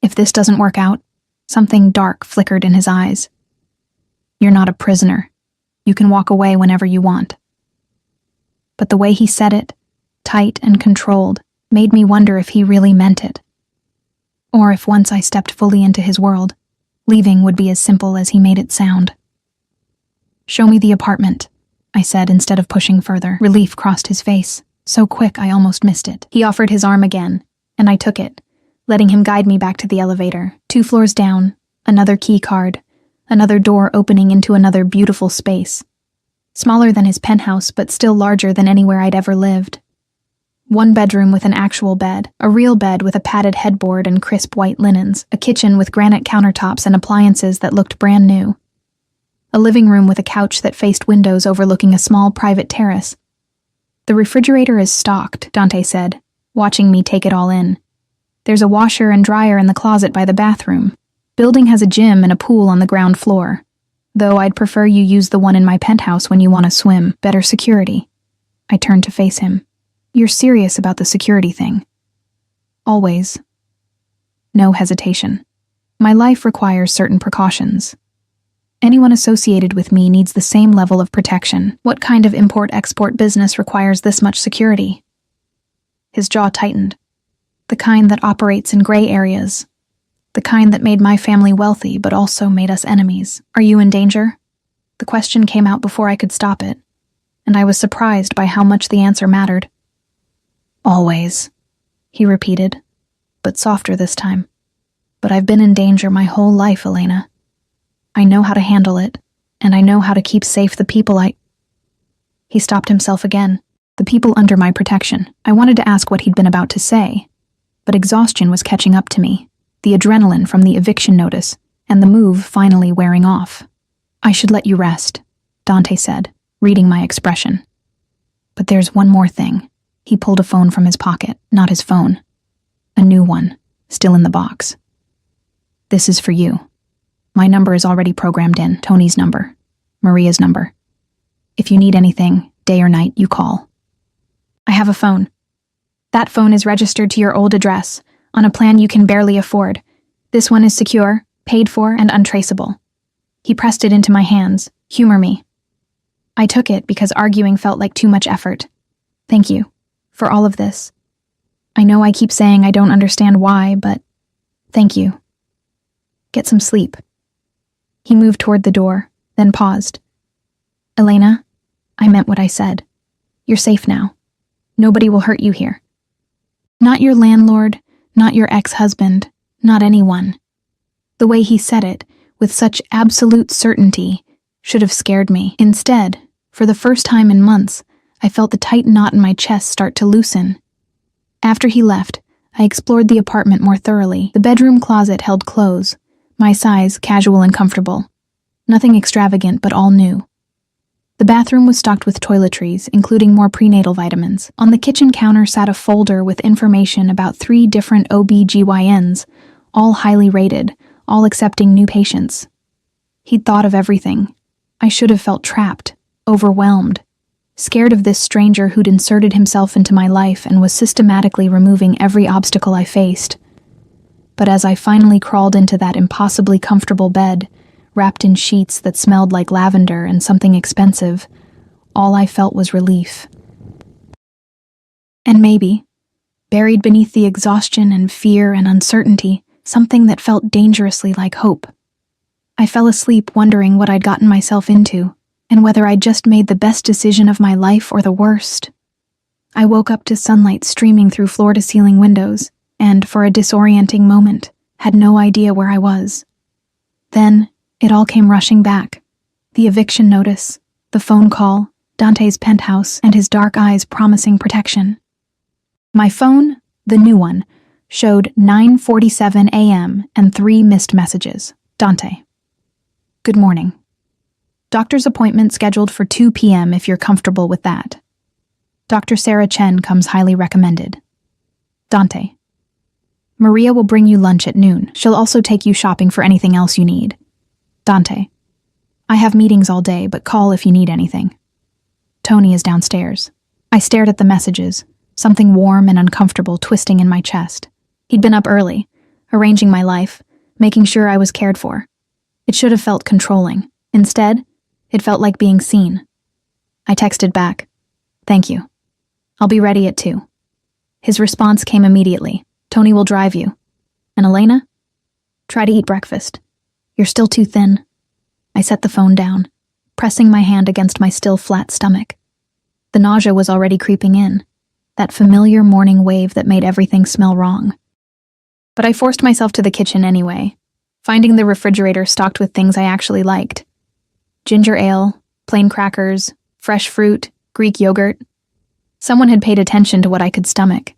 if this doesn't work out, something dark flickered in his eyes. You're not a prisoner. You can walk away whenever you want. But the way he said it, tight and controlled, made me wonder if he really meant it. Or if once I stepped fully into his world, leaving would be as simple as he made it sound. Show me the apartment, I said instead of pushing further. Relief crossed his face, so quick I almost missed it. He offered his arm again, and I took it, letting him guide me back to the elevator. 2 floors down, another key card, another door opening into another beautiful space. Smaller than his penthouse, but still larger than anywhere I'd ever lived. 1 bedroom with an actual bed, a real bed with a padded headboard and crisp white linens, a kitchen with granite countertops and appliances that looked brand new. A living room with a couch that faced windows overlooking a small private terrace. The refrigerator is stocked, Dante said, watching me take it all in. There's a washer and dryer in the closet by the bathroom. Building has a gym and a pool on the ground floor. Though I'd prefer you use the one in my penthouse when you want to swim. Better security. I turned to face him. You're serious about the security thing. Always. No hesitation. My life requires certain precautions. Anyone associated with me needs the same level of protection. What kind of import-export business requires this much security? His jaw tightened. The kind that operates in gray areas. The kind that made my family wealthy but also made us enemies. Are you in danger? The question came out before I could stop it, and I was surprised by how much the answer mattered. Always, he repeated, but softer this time. But I've been in danger my whole life, Elena. I know how to handle it, and I know how to keep safe the people He stopped himself again. The people under my protection. I wanted to ask what he'd been about to say, but exhaustion was catching up to me, the adrenaline from the eviction notice, and the move finally wearing off. I should let you rest, Dante said, reading my expression. But there's one more thing. He pulled a phone from his pocket, not his phone. A new one, still in the box. This is for you. My number is already programmed in, Tony's number, Maria's number. If you need anything, day or night, you call. I have a phone. That phone is registered to your old address, on a plan you can barely afford. This one is secure, paid for, and untraceable. He pressed it into my hands. Humor me. I took it because arguing felt like too much effort. Thank you for all of this. I know I keep saying I don't understand why, but thank you. Get some sleep. He moved toward the door, then paused. Elena, I meant what I said. You're safe now. Nobody will hurt you here. Not your landlord, not your ex-husband, not anyone. The way he said it, with such absolute certainty, should have scared me. Instead, for the first time in months, I felt the tight knot in my chest start to loosen. After he left, I explored the apartment more thoroughly. The bedroom closet held clothes, my size, casual and comfortable. Nothing extravagant, but all new. The bathroom was stocked with toiletries, including more prenatal vitamins. On the kitchen counter sat a folder with information about 3 different OB-GYNs, all highly rated, all accepting new patients. He'd thought of everything. I should have felt trapped, overwhelmed, scared of this stranger who'd inserted himself into my life and was systematically removing every obstacle I faced. But as I finally crawled into that impossibly comfortable bed, wrapped in sheets that smelled like lavender and something expensive, all I felt was relief. And maybe, buried beneath the exhaustion and fear and uncertainty, something that felt dangerously like hope. I fell asleep wondering what I'd gotten myself into, and whether I'd just made the best decision of my life or the worst. I woke up to sunlight streaming through floor-to-ceiling windows, and, for a disorienting moment, had no idea where I was. Then, it all came rushing back. The eviction notice, the phone call, Dante's penthouse, and his dark eyes promising protection. My phone, the new one, showed 9:47 a.m. and 3 missed messages. Dante. Good morning. Doctor's appointment scheduled for 2 p.m. if you're comfortable with that. Dr. Sarah Chen comes highly recommended. Dante. Maria will bring you lunch at noon. She'll also take you shopping for anything else you need. Dante. I have meetings all day, but call if you need anything. Tony is downstairs. I stared at the messages, something warm and uncomfortable twisting in my chest. He'd been up early, arranging my life, making sure I was cared for. It should have felt controlling. Instead, it felt like being seen. I texted back, "Thank you. I'll be ready at 2. His response came immediately. Tony will drive you. And Elena? Try to eat breakfast. You're still too thin. I set the phone down, pressing my hand against my still flat stomach. The nausea was already creeping in, that familiar morning wave that made everything smell wrong. But I forced myself to the kitchen anyway, finding the refrigerator stocked with things I actually liked. Ginger ale, plain crackers, fresh fruit, Greek yogurt. Someone had paid attention to what I could stomach.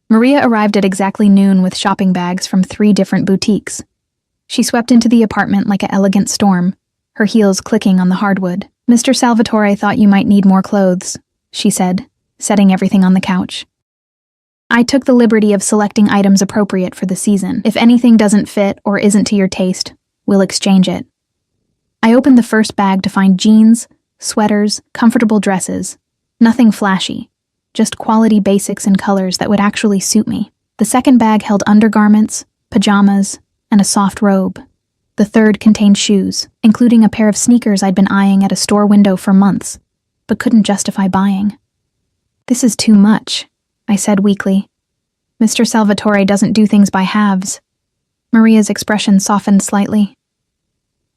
Maria arrived at exactly noon with shopping bags from 3 different boutiques. She swept into the apartment like an elegant storm, her heels clicking on the hardwood. "Mr. Salvatore thought you might need more clothes," she said, setting everything on the couch. I took the liberty of selecting items appropriate for the season. If anything doesn't fit or isn't to your taste, we'll exchange it. I opened the first bag to find jeans, sweaters, comfortable dresses. Nothing flashy, just quality basics and colors that would actually suit me. The second bag held undergarments, pajamas, and a soft robe. The third contained shoes, including a pair of sneakers I'd been eyeing at a store window for months, but couldn't justify buying. "This is too much," I said weakly. "Mr. Salvatore doesn't do things by halves." Maria's expression softened slightly.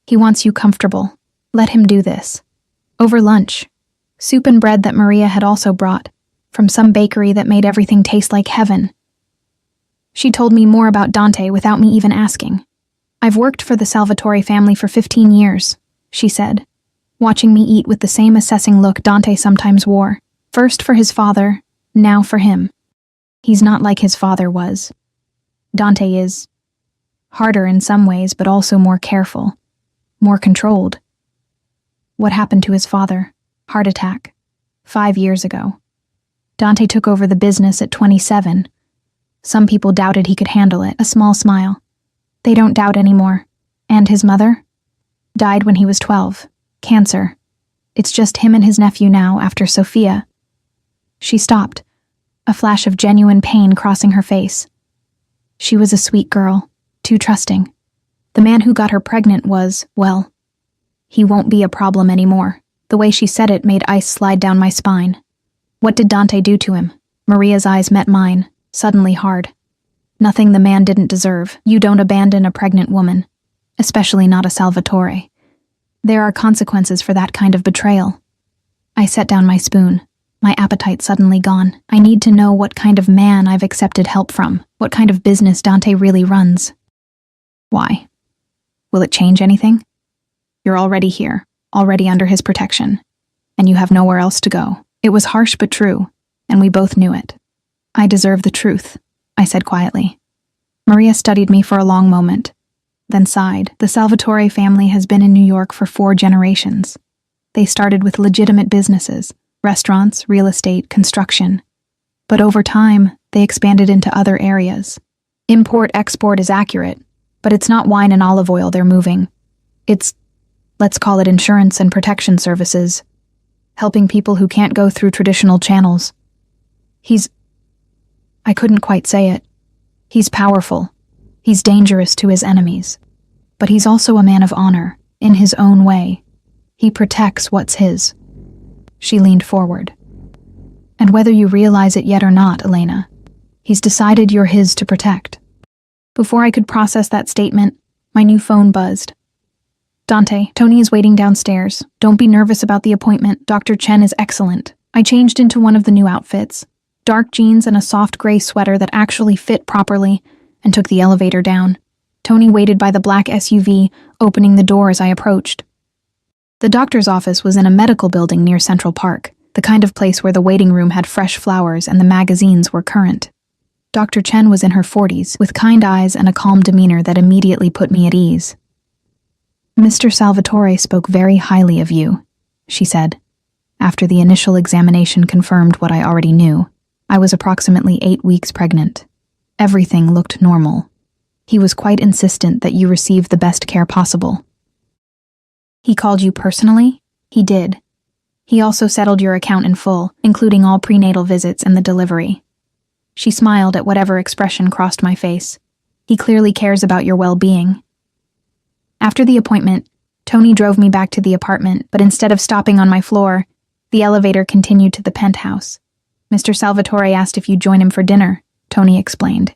"He wants you comfortable. Let him do this." Over lunch, soup and bread that Maria had also brought, from some bakery that made everything taste like heaven. She told me more about Dante without me even asking. "I've worked for the Salvatore family for 15 years, she said, watching me eat with the same assessing look Dante sometimes wore. First for his father, now for him. He's not like his father was. Dante is harder in some ways, but also more careful, more controlled." What happened to his father? Heart attack. 5 years ago. Dante took over the business at 27. Some people doubted he could handle it. A small smile. They don't doubt anymore. And his mother? Died when he was 12. Cancer. It's just him and his nephew now after Sophia. She stopped, a flash of genuine pain crossing her face. She was a sweet girl, too trusting. The man who got her pregnant was, well, he won't be a problem anymore. The way she said it made ice slide down my spine. What did Dante do to him? Maria's eyes met mine, suddenly hard. Nothing the man didn't deserve. You don't abandon a pregnant woman, especially not a Salvatore. There are consequences for that kind of betrayal. I set down my spoon, my appetite suddenly gone. I need to know what kind of man I've accepted help from, what kind of business Dante really runs. Why? Will it change anything? You're already here, already under his protection, and you have nowhere else to go. It was harsh but true, and we both knew it. "I deserve the truth," I said quietly. Maria studied me for a long moment, then sighed. The Salvatore family has been in New York for 4 generations. They started with legitimate businesses, restaurants, real estate, construction. But over time, they expanded into other areas. Import-export is accurate, but it's not wine and olive oil they're moving. It's, let's call it insurance and protection services, helping people who can't go through traditional channels. I couldn't quite say it. He's powerful. He's dangerous to his enemies. But he's also a man of honor, in his own way. He protects what's his. She leaned forward. And whether you realize it yet or not, Elena, he's decided you're his to protect. Before I could process that statement, my new phone buzzed. "Dante, Tony is waiting downstairs. Don't be nervous about the appointment. Dr. Chen is excellent." I changed into one of the new outfits. Dark jeans and a soft gray sweater that actually fit properly, and took the elevator down. Tony waited by the black SUV, opening the door as I approached. The doctor's office was in a medical building near Central Park, the kind of place where the waiting room had fresh flowers and the magazines were current. Dr. Chen was in her 40s, with kind eyes and a calm demeanor that immediately put me at ease. "Mr. Salvatore spoke very highly of you," she said. After the initial examination confirmed what I already knew, I was approximately 8 weeks pregnant. Everything looked normal. He was quite insistent that you receive the best care possible. "He called you personally?" "He did. He also settled your account in full, including all prenatal visits and the delivery." She smiled at whatever expression crossed my face. "He clearly cares about your well-being." After the appointment, Tony drove me back to the apartment, but instead of stopping on my floor, the elevator continued to the penthouse. "Mr. Salvatore asked if you'd join him for dinner," Tony explained.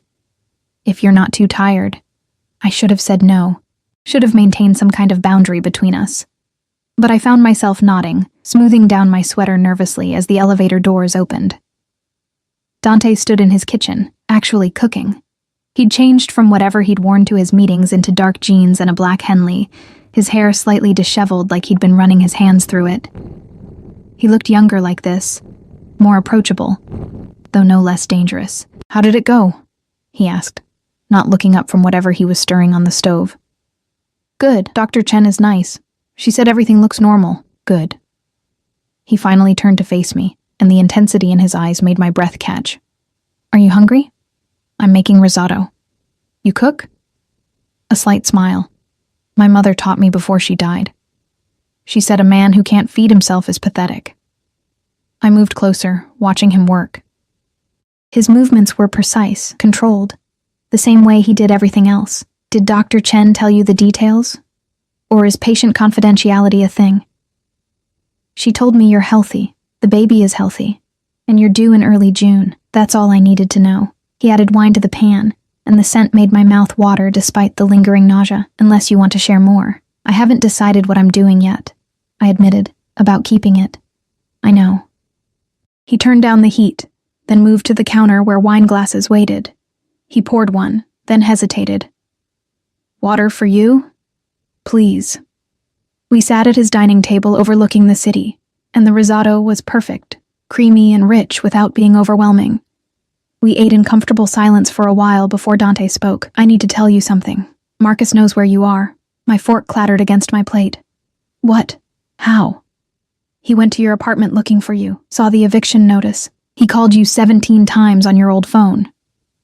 "If you're not too tired." I should have said no. Should have maintained some kind of boundary between us. But I found myself nodding, smoothing down my sweater nervously as the elevator doors opened. Dante stood in his kitchen, actually cooking. He'd changed from whatever he'd worn to his meetings into dark jeans and a black Henley, his hair slightly disheveled like he'd been running his hands through it. He looked younger like this, more approachable, though no less dangerous. "How did it go?" he asked, not looking up from whatever he was stirring on the stove. "Good. Dr. Chen is nice. She said everything looks normal." "Good." He finally turned to face me, and the intensity in his eyes made my breath catch. "Are you hungry?" "I'm making risotto." "You cook?" A slight smile. "My mother taught me before she died. She said a man who can't feed himself is pathetic." I moved closer, watching him work. His movements were precise, controlled, the same way he did everything else. "Did Dr. Chen tell you the details? Or is patient confidentiality a thing?" "She told me you're healthy, the baby is healthy, and you're due in early June. That's all I needed to know." He added wine to the pan, and the scent made my mouth water despite the lingering nausea. "Unless you want to share more." "I haven't decided what I'm doing yet," I admitted, "about keeping it." "I know." He turned down the heat, then moved to the counter where wine glasses waited. He poured one, then hesitated. "Water for you?" "Please." We sat at his dining table overlooking the city, and the risotto was perfect, creamy and rich without being overwhelming. We ate in comfortable silence for a while before Dante spoke. "I need to tell you something. Marcus knows where you are." My fork clattered against my plate. "What? How?" "He went to your apartment looking for you, saw the eviction notice. He called you 17 times on your old phone."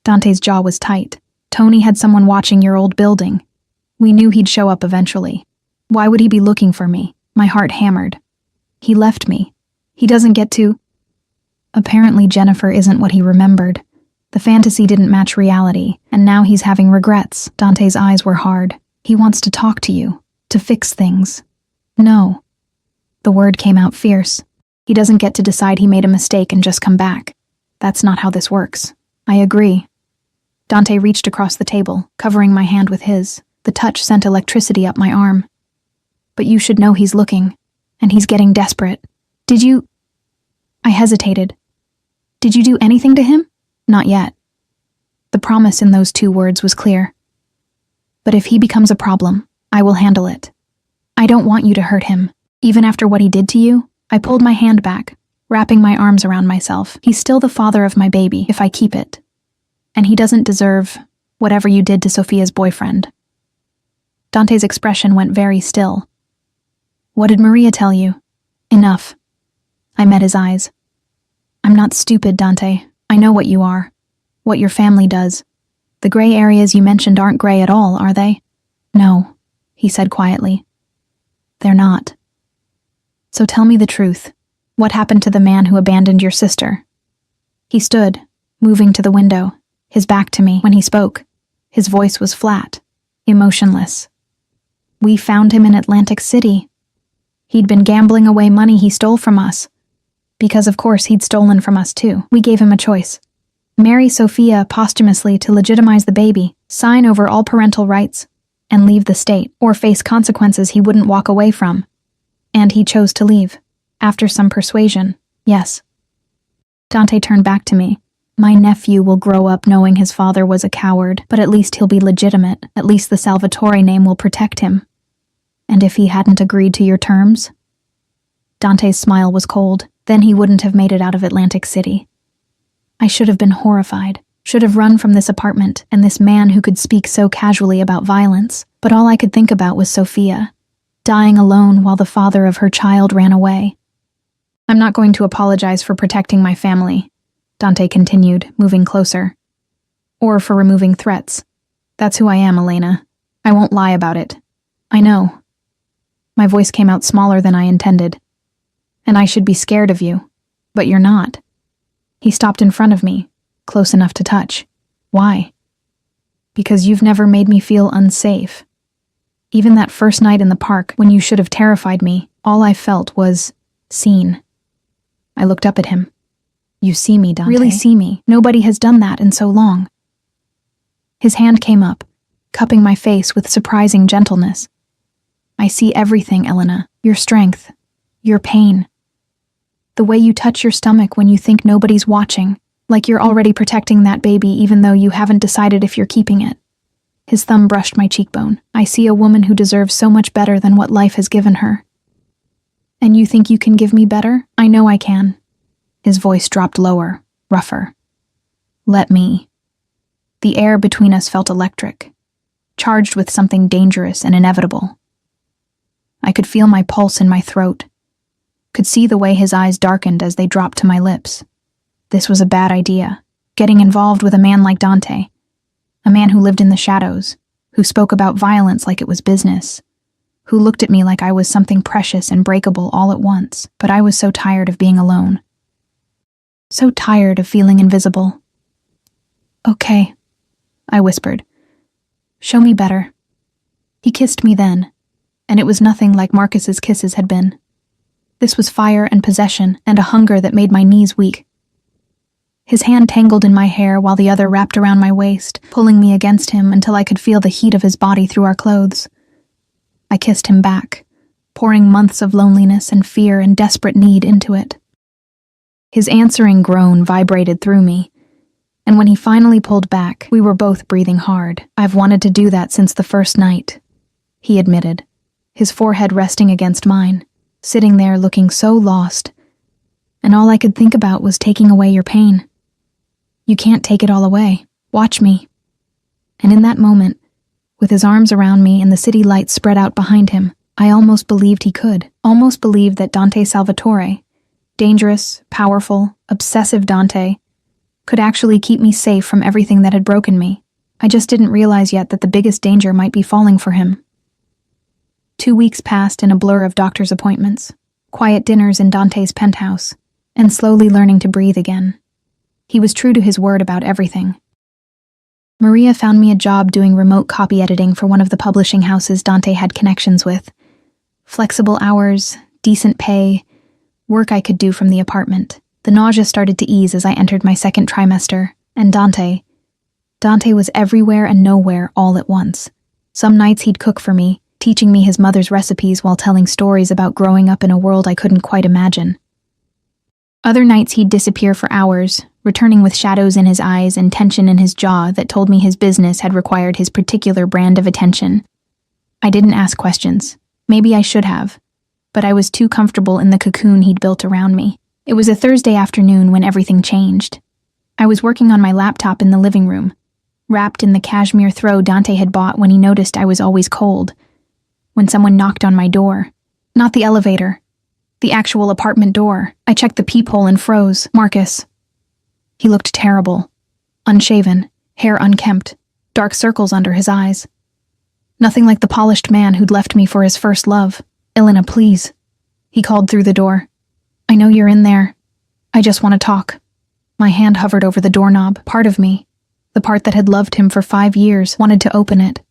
Dante's jaw was tight. "Tony had someone watching your old building. We knew he'd show up eventually. Why would he be looking for me?" My heart hammered. "He left me. He doesn't get to—" Apparently Jennifer isn't what he remembered. The fantasy didn't match reality, and now he's having regrets. Dante's eyes were hard. "He wants to talk to you, to fix things." "No." The word came out fierce. "He doesn't get to decide he made a mistake and just come back. That's not how this works." "I agree." Dante reached across the table, covering my hand with his. The touch sent electricity up my arm. "But you should know he's looking, and he's getting desperate. Did you—" I hesitated. "Did you do anything to him?" "Not yet." The promise in those 2 words was clear. "But if he becomes a problem, I will handle it. I don't want you to hurt him. Even after what he did to you." I pulled my hand back, wrapping my arms around myself. "He's still the father of my baby, if I keep it. And he doesn't deserve whatever you did to Sophia's boyfriend." Dante's expression went very still. "What did Maria tell you?" "Enough." I met his eyes. "I'm not stupid, Dante. I know what you are. What your family does. The gray areas you mentioned aren't gray at all, are they?" "No," he said quietly. "They're not. So tell me the truth. What happened to the man who abandoned your sister?" He stood, moving to the window, his back to me when he spoke. His voice was flat, emotionless. "We found him in Atlantic City. He'd been gambling away money he stole from us. Because of course he'd stolen from us too. We gave him a choice. Marry Sophia posthumously to legitimize the baby, sign over all parental rights, and leave the state, or face consequences he wouldn't walk away from. And he chose to leave. After some persuasion, yes." Dante turned back to me, My nephew will grow up knowing his father was a coward, but at least he'll be legitimate. At least the Salvatore name will protect him. And if he hadn't agreed to your terms? Dante's smile was cold. Then he wouldn't have made it out of Atlantic City. I should have been horrified. Should have run from this apartment and this man who could speak so casually about violence. But all I could think about was Sophia, dying alone while the father of her child ran away. I'm not going to apologize for protecting my family, Dante continued, moving closer. Or for removing threats. That's who I am, Elena. I won't lie about it. I know. My voice came out smaller than I intended. And I should be scared of you. But you're not. He stopped in front of me, close enough to touch. Why? Because you've never made me feel unsafe. Even that first night in the park, when you should have terrified me, all I felt was seen. I looked up at him. You see me, Dante. Really see me. Nobody has done that in so long. His hand came up, cupping my face with surprising gentleness. I see everything, Elena. Your strength. Your pain. The way you touch your stomach when you think nobody's watching, like you're already protecting that baby even though you haven't decided if you're keeping it. His thumb brushed my cheekbone. I see a woman who deserves so much better than what life has given her. And you think you can give me better? I know I can. His voice dropped lower, rougher. Let me. The air between us felt electric, charged with something dangerous and inevitable. I could feel my pulse in my throat, could see the way his eyes darkened as they dropped to my lips. This was a bad idea, getting involved with a man like Dante, a man who lived in the shadows, who spoke about violence like it was business, who looked at me like I was something precious and breakable all at once. But I was so tired of being alone. So tired of feeling invisible. Okay, I whispered. Show me better. He kissed me then, and it was nothing like Marcus's kisses had been. This was fire and possession and a hunger that made my knees weak. His hand tangled in my hair while the other wrapped around my waist, pulling me against him until I could feel the heat of his body through our clothes. I kissed him back, pouring months of loneliness and fear and desperate need into it. His answering groan vibrated through me, and when he finally pulled back, we were both breathing hard. I've wanted to do that since the first night, he admitted, his forehead resting against mine, sitting there looking so lost, and all I could think about was taking away your pain. You can't take it all away. Watch me. And in that moment, with his arms around me and the city lights spread out behind him, I almost believed he could. Almost believed that Dante Salvatore, dangerous, powerful, obsessive Dante, could actually keep me safe from everything that had broken me. I just didn't realize yet that the biggest danger might be falling for him. 2 weeks passed in a blur of doctor's appointments, quiet dinners in Dante's penthouse, and slowly learning to breathe again. He was true to his word about everything. Maria found me a job doing remote copy editing for one of the publishing houses Dante had connections with. Flexible hours, decent pay, work I could do from the apartment. The nausea started to ease as I entered my second trimester, and Dante was everywhere and nowhere all at once. Some nights he'd cook for me, teaching me his mother's recipes while telling stories about growing up in a world I couldn't quite imagine. Other nights he'd disappear for hours, returning with shadows in his eyes and tension in his jaw that told me his business had required his particular brand of attention. I didn't ask questions. Maybe I should have, but I was too comfortable in the cocoon he'd built around me. It was a Thursday afternoon when everything changed. I was working on my laptop in the living room, wrapped in the cashmere throw Dante had bought when he noticed I was always cold, when someone knocked on my door. Not the elevator. The actual apartment door. I checked the peephole and froze. Marcus. He looked terrible. Unshaven, hair unkempt, dark circles under his eyes. Nothing like the polished man who'd left me for his first love. Elena, please. He called through the door. I know you're in there. I just want to talk. My hand hovered over the doorknob. Part of me, the part that had loved him for 5 years, wanted to open it.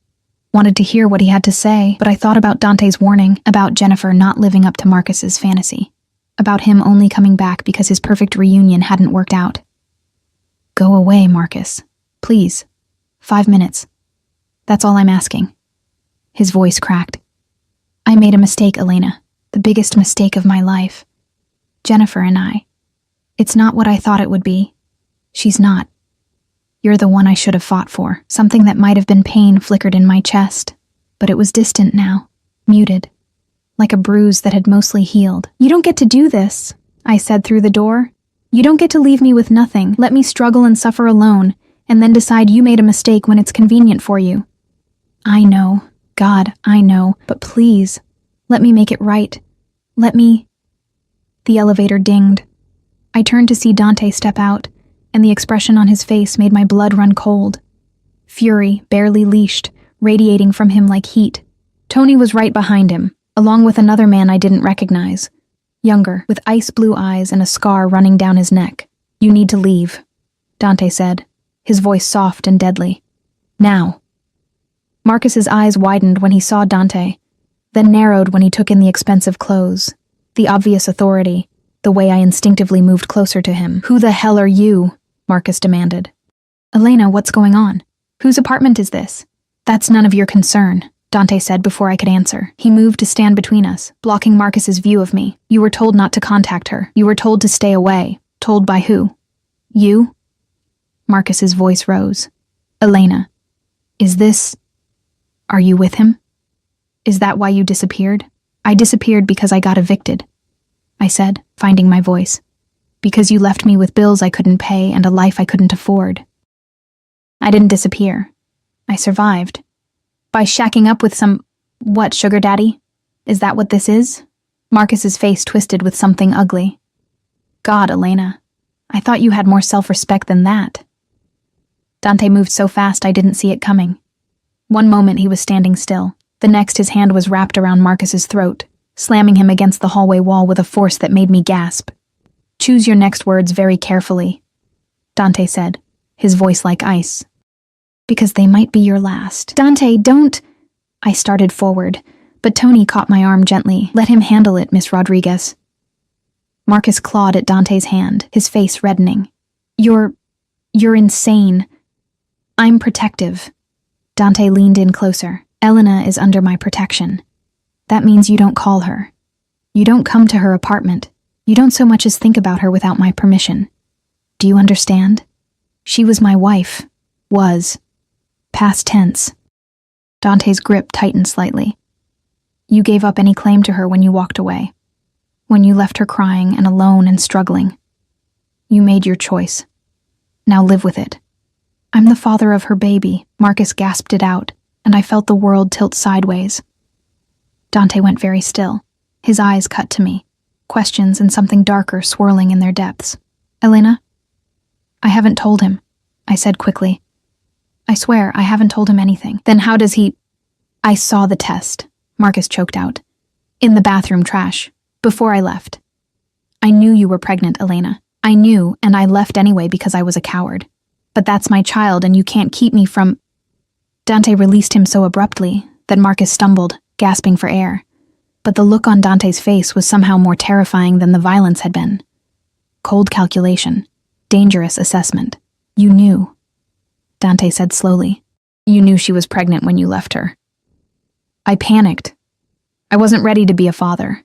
Wanted to hear what he had to say, but I thought about Dante's warning, about Jennifer not living up to Marcus's fantasy, about him only coming back because his perfect reunion hadn't worked out. Go away, Marcus. Please. 5 minutes. That's all I'm asking. His voice cracked. I made a mistake, Elena. The biggest mistake of my life. Jennifer and I. It's not what I thought it would be. She's not. You're the one I should have fought for. Something that might have been pain flickered in my chest, but it was distant now, muted, like a bruise that had mostly healed. You don't get to do this, I said through the door. You don't get to leave me with nothing, let me struggle and suffer alone, and then decide you made a mistake when it's convenient for you. I know, God, I know, but please, let me make it right. Let me... The elevator dinged. I turned to see Dante step out, and the expression on his face made my blood run cold. Fury, barely leashed, radiating from him like heat. Tony was right behind him, along with another man I didn't recognize. Younger, with ice-blue eyes and a scar running down his neck. You need to leave, Dante said, his voice soft and deadly. Now. Marcus's eyes widened when he saw Dante, then narrowed when he took in the expensive clothes, the obvious authority, the way I instinctively moved closer to him. Who the hell are you? Marcus demanded. Elena, what's going on? Whose apartment is this? That's none of your concern, Dante said before I could answer. He moved to stand between us, blocking Marcus's view of me. You were told not to contact her. You were told to stay away. Told by who? You? Marcus's voice rose. Elena, is this... Are you with him? Is that why you disappeared? I disappeared because I got evicted, I said, finding my voice. Because you left me with bills I couldn't pay and a life I couldn't afford. I didn't disappear. I survived. By shacking up with some... What, sugar daddy? Is that what this is? Marcus's face twisted with something ugly. God, Elena, I thought you had more self-respect than that. Dante moved so fast I didn't see it coming. One moment he was standing still. The next his hand was wrapped around Marcus's throat, slamming him against the hallway wall with a force that made me gasp. Choose your next words very carefully, Dante said, his voice like ice. Because they might be your last. Dante, don't... I started forward, but Tony caught my arm gently. Let him handle it, Miss Rodriguez. Marcus clawed at Dante's hand, his face reddening. You're insane. I'm protective. Dante leaned in closer. Elena is under my protection. That means you don't call her. You don't come to her apartment. You don't so much as think about her without my permission. Do you understand? She was my wife. Was. Past tense. Dante's grip tightened slightly. You gave up any claim to her when you walked away. When you left her crying and alone and struggling. You made your choice. Now live with it. I'm the father of her baby, Marcus gasped it out, and I felt the world tilt sideways. Dante went very still, his eyes cut to me, questions and something darker swirling in their depths. Elena? I haven't told him, I said quickly. I swear, I haven't told him anything. Then how does he... I saw the test, Marcus choked out. In the bathroom trash, before I left. I knew you were pregnant, Elena. I knew, and I left anyway because I was a coward. But that's my child, and you can't keep me from... Dante released him so abruptly that Marcus stumbled, gasping for air. But the look on Dante's face was somehow more terrifying than the violence had been. Cold calculation. Dangerous assessment. You knew. Dante said slowly. You knew she was pregnant when you left her. I panicked. I wasn't ready to be a father.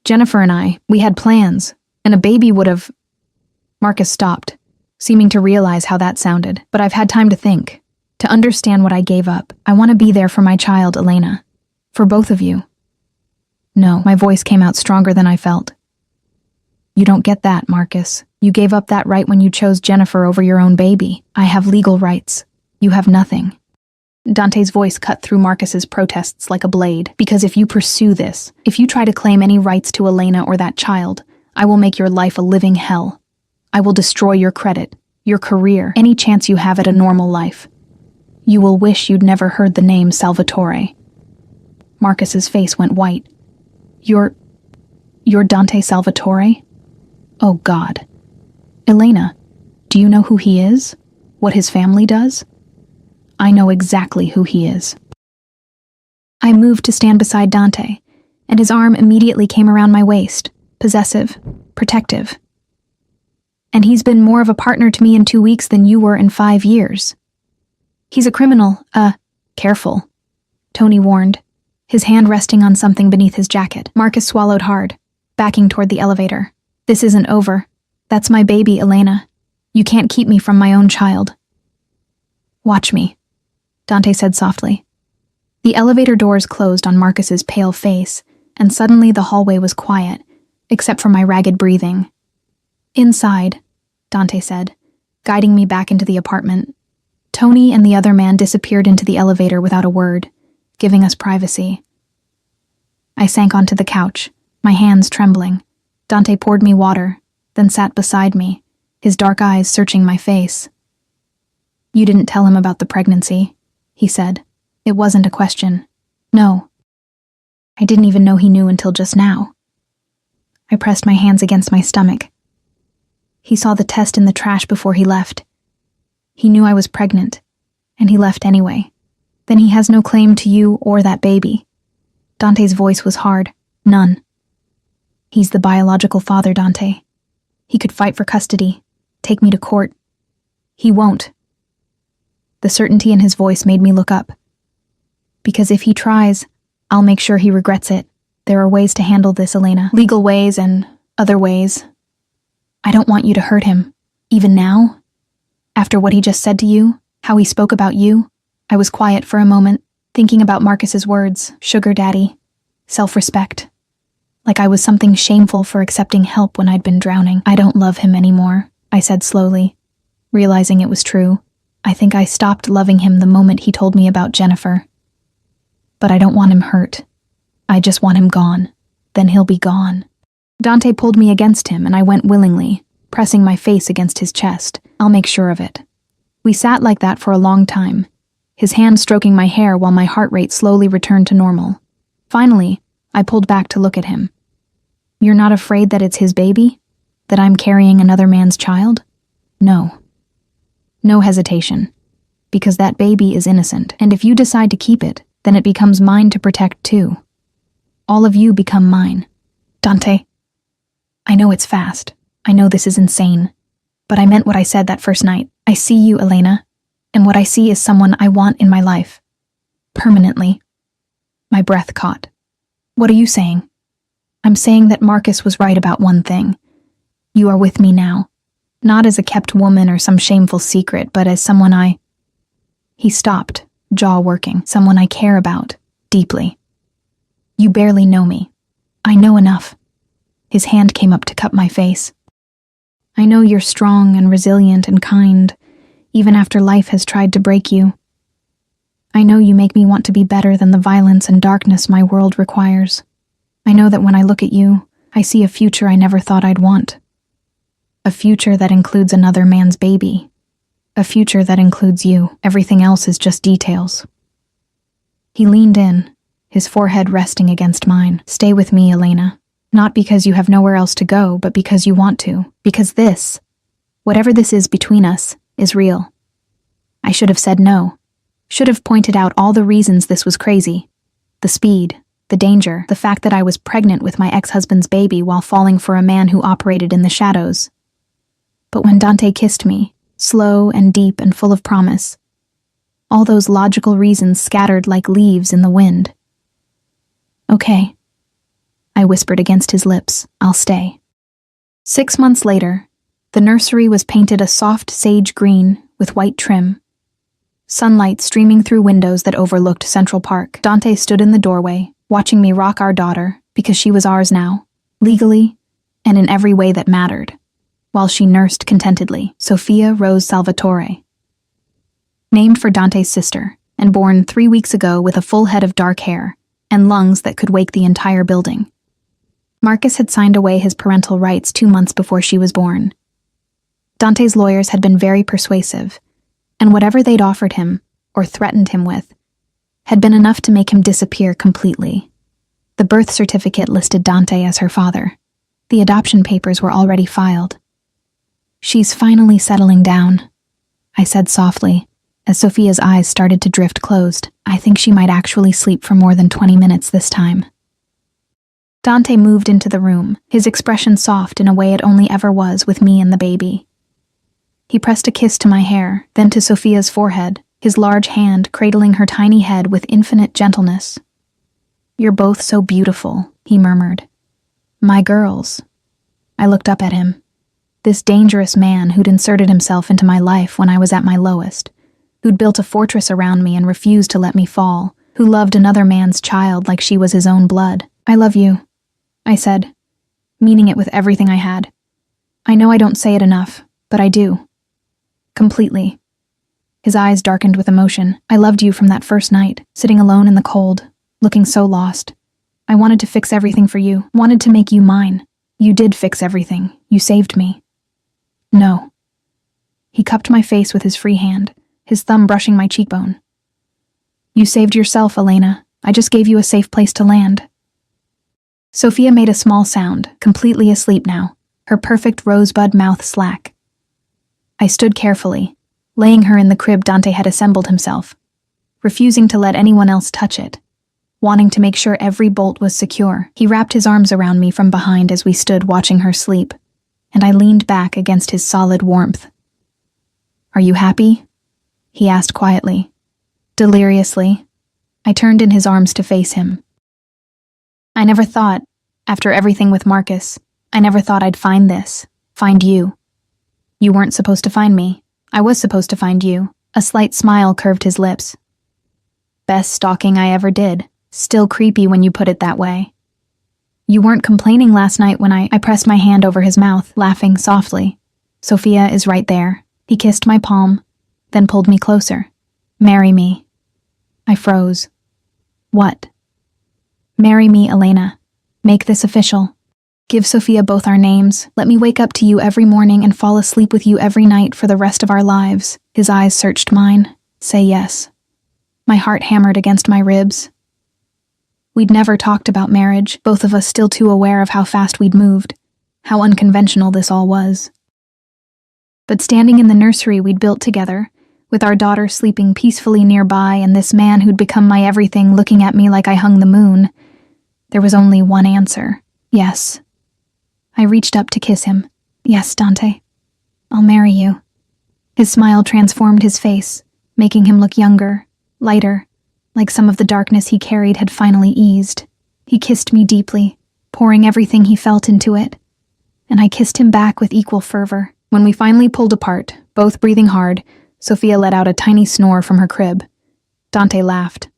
Jennifer and I, we had plans, and a baby would have... Marcus stopped, seeming to realize how that sounded, but I've had time to think, to understand what I gave up. I want to be there for my child, Elena. For both of you. No, my voice came out stronger than I felt. You don't get that, Marcus. You gave up that right when you chose Jennifer over your own baby. I have legal rights. You have nothing. Dante's voice cut through Marcus's protests like a blade. Because if you pursue this, if you try to claim any rights to Elena or that child, I will make your life a living hell. I will destroy your credit, your career, any chance you have at a normal life. You will wish you'd never heard the name Salvatore. Marcus's face went white. You're Dante Salvatore? Oh God. Elena, do you know who he is? What his family does? I know exactly who he is. I moved to stand beside Dante, and his arm immediately came around my waist, possessive, protective. And he's been more of a partner to me in 2 weeks than you were in 5 years. He's a criminal, careful, Tony warned, his hand resting on something beneath his jacket. Marcus swallowed hard, backing toward the elevator. This isn't over. That's my baby, Elena. You can't keep me from my own child. Watch me, Dante said softly. The elevator doors closed on Marcus's pale face, and suddenly the hallway was quiet, except for my ragged breathing. Inside, Dante said, guiding me back into the apartment. Tony and the other man disappeared into the elevator without a word, giving us privacy. I sank onto the couch, my hands trembling. Dante poured me water, then sat beside me, his dark eyes searching my face. You didn't tell him about the pregnancy, he said. It wasn't a question. No. I didn't even know he knew until just now. I pressed my hands against my stomach. He saw the test in the trash before he left. He knew I was pregnant, and he left anyway. Then he has no claim to you or that baby. Dante's voice was hard. None. He's the biological father, Dante. He could fight for custody, take me to court. He won't. The certainty in his voice made me look up. Because if he tries, I'll make sure he regrets it. There are ways to handle this, Elena. Legal ways and other ways. I don't want you to hurt him. Even now? After what he just said to you, how he spoke about you? I was quiet for a moment, thinking about Marcus's words, sugar daddy, self-respect. Like I was something shameful for accepting help when I'd been drowning. I don't love him anymore, I said slowly, realizing it was true. I think I stopped loving him the moment he told me about Jennifer. But I don't want him hurt. I just want him gone. Then he'll be gone. Dante pulled me against him, and I went willingly, pressing my face against his chest. I'll make sure of it. We sat like that for a long time, his hand stroking my hair while my heart rate slowly returned to normal. Finally, I pulled back to look at him. You're not afraid that it's his baby? That I'm carrying another man's child? No. No hesitation. Because that baby is innocent, and if you decide to keep it, then it becomes mine to protect too. All of you become mine. Dante, I know it's fast. I know this is insane. But I meant what I said that first night. I see you, Elena, and what I see is someone I want in my life. Permanently. My breath caught. What are you saying? I'm saying that Marcus was right about one thing. You are with me now. Not as a kept woman or some shameful secret, but as someone I... He stopped, jaw working. Someone I care about, deeply. You barely know me. I know enough. His hand came up to cup my face. I know you're strong and resilient and kind, even after life has tried to break you. I know you make me want to be better than the violence and darkness my world requires. I know that when I look at you, I see a future I never thought I'd want. A future that includes another man's baby. A future that includes you. Everything else is just details. He leaned in, his forehead resting against mine. Stay with me, Elena. Not because you have nowhere else to go, but because you want to. Because this, whatever this is between us, is real. I should have said no. Should have pointed out all the reasons this was crazy. The speed, the danger, the fact that I was pregnant with my ex-husband's baby while falling for a man who operated in the shadows. But when Dante kissed me, slow and deep and full of promise, all those logical reasons scattered like leaves in the wind. Okay, I whispered against his lips. I'll stay. 6 months later, the nursery was painted a soft sage green with white trim. Sunlight streaming through windows that overlooked Central Park. Dante stood in the doorway, watching me rock our daughter, because she was ours now, legally, and in every way that mattered, while she nursed contentedly. Sophia Rose Salvatore. Named for Dante's sister, and born 3 weeks ago with a full head of dark hair, and lungs that could wake the entire building. Marcus had signed away his parental rights 2 months before she was born. Dante's lawyers had been very persuasive, and whatever they'd offered him, or threatened him with, had been enough to make him disappear completely. The birth certificate listed Dante as her father. The adoption papers were already filed. She's finally settling down, I said softly, as Sophia's eyes started to drift closed. I think she might actually sleep for more than 20 minutes this time. Dante moved into the room, his expression soft in a way it only ever was with me and the baby. He pressed a kiss to my hair, then to Sophia's forehead, his large hand cradling her tiny head with infinite gentleness. You're both so beautiful, he murmured. My girls. I looked up at him. This dangerous man who'd inserted himself into my life when I was at my lowest, who'd built a fortress around me and refused to let me fall, who loved another man's child like she was his own blood. "I love you," I said, meaning it with everything I had. I know I don't say it enough, but I do. Completely. His eyes darkened with emotion. "I loved you from that first night, sitting alone in the cold, looking so lost. I wanted to fix everything for you, wanted to make you mine. You did fix everything. You saved me." "No." He cupped my face with his free hand, his thumb brushing my cheekbone. "You saved yourself, Elena. I just gave you a safe place to land." Sophia made a small sound, completely asleep now, her perfect rosebud mouth slack. I stood carefully, laying her in the crib Dante had assembled himself, refusing to let anyone else touch it, wanting to make sure every bolt was secure. He wrapped his arms around me from behind as we stood watching her sleep, and I leaned back against his solid warmth. "Are you happy?" he asked quietly. Deliriously, I turned in his arms to face him. "I never thought, after everything with Marcus, I never thought I'd find this, find you. You weren't supposed to find me. I was supposed to find you." A slight smile curved his lips. "Best stalking I ever did. Still creepy when you put it that way. You weren't complaining last night when I pressed my hand over his mouth, laughing softly. Sophia is right there." He kissed my palm, then pulled me closer. "Marry me." I froze. "What?" "Marry me, Elena. Make this official. Give Sophia both our names. Let me wake up to you every morning and fall asleep with you every night for the rest of our lives." His eyes searched mine. "Say yes." My heart hammered against my ribs. We'd never talked about marriage, both of us still too aware of how fast we'd moved, how unconventional this all was. But standing in the nursery we'd built together, with our daughter sleeping peacefully nearby and this man who'd become my everything looking at me like I hung the moon, there was only one answer: yes. I reached up to kiss him. "Yes, Dante. I'll marry you." His smile transformed his face, making him look younger, lighter, like some of the darkness he carried had finally eased. He kissed me deeply, pouring everything he felt into it, and I kissed him back with equal fervor. When we finally pulled apart, both breathing hard, Sophia let out a tiny snore from her crib. Dante laughed.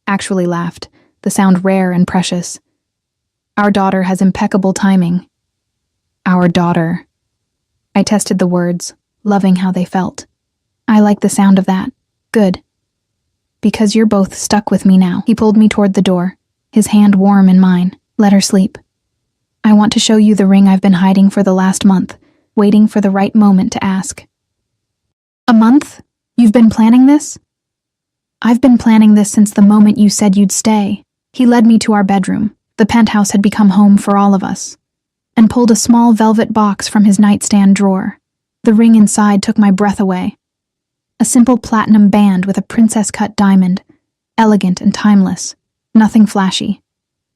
Actually laughed, the sound rare and precious. Our daughter has impeccable timing. Our daughter. I tested the words, loving how they felt. I like the sound of that. Good. Because you're both stuck with me now. He pulled me toward the door, his hand warm in mine. "Let her sleep. I want to show you the ring I've been hiding for the last month, waiting for the right moment to ask." "A month? You've been planning this?" "I've been planning this since the moment you said you'd stay." He led me to our bedroom. The penthouse had become home for all of us, and pulled a small velvet box from his nightstand drawer. The ring inside took my breath away. A simple platinum band with a princess-cut diamond, elegant and timeless. Nothing flashy.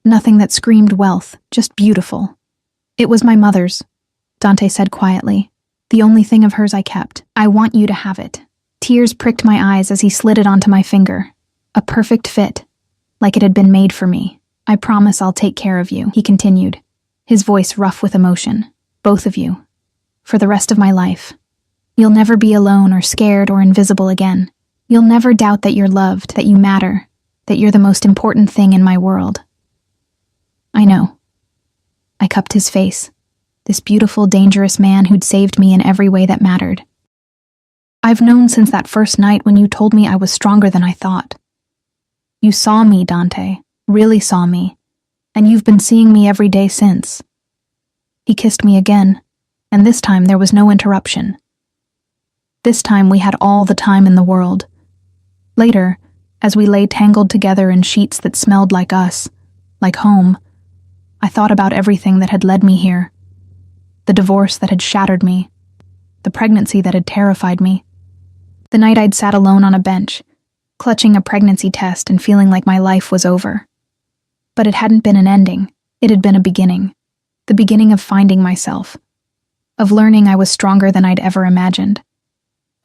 Nothing that screamed wealth, just beautiful. "It was my mother's," Dante said quietly. "The only thing of hers I kept. I want you to have it." Tears pricked my eyes as he slid it onto my finger. A perfect fit, like it had been made for me. "I promise I'll take care of you," he continued, his voice rough with emotion. "Both of you. For the rest of my life. You'll never be alone or scared or invisible again. You'll never doubt that you're loved, that you matter, that you're the most important thing in my world." "I know." I cupped his face, this beautiful, dangerous man who'd saved me in every way that mattered. "I've known since that first night when you told me I was stronger than I thought. You saw me, Dante, really saw me, and you've been seeing me every day since." He kissed me again, and this time there was no interruption. This time we had all the time in the world. Later, as we lay tangled together in sheets that smelled like us, like home, I thought about everything that had led me here. The divorce that had shattered me, the pregnancy that had terrified me, the night I'd sat alone on a bench, clutching a pregnancy test and feeling like my life was over. But it hadn't been an ending, it had been a beginning. The beginning of finding myself, of learning I was stronger than I'd ever imagined,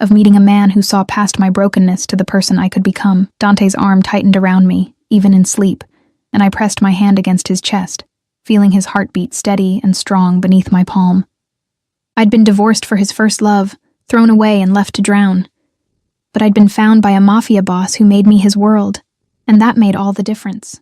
of meeting a man who saw past my brokenness to the person I could become. Dante's arm tightened around me, even in sleep, and I pressed my hand against his chest, feeling his heartbeat steady and strong beneath my palm. I'd been divorced for his first love, thrown away and left to drown. But I'd been found by a Mafia boss who made me his world, and that made all the difference.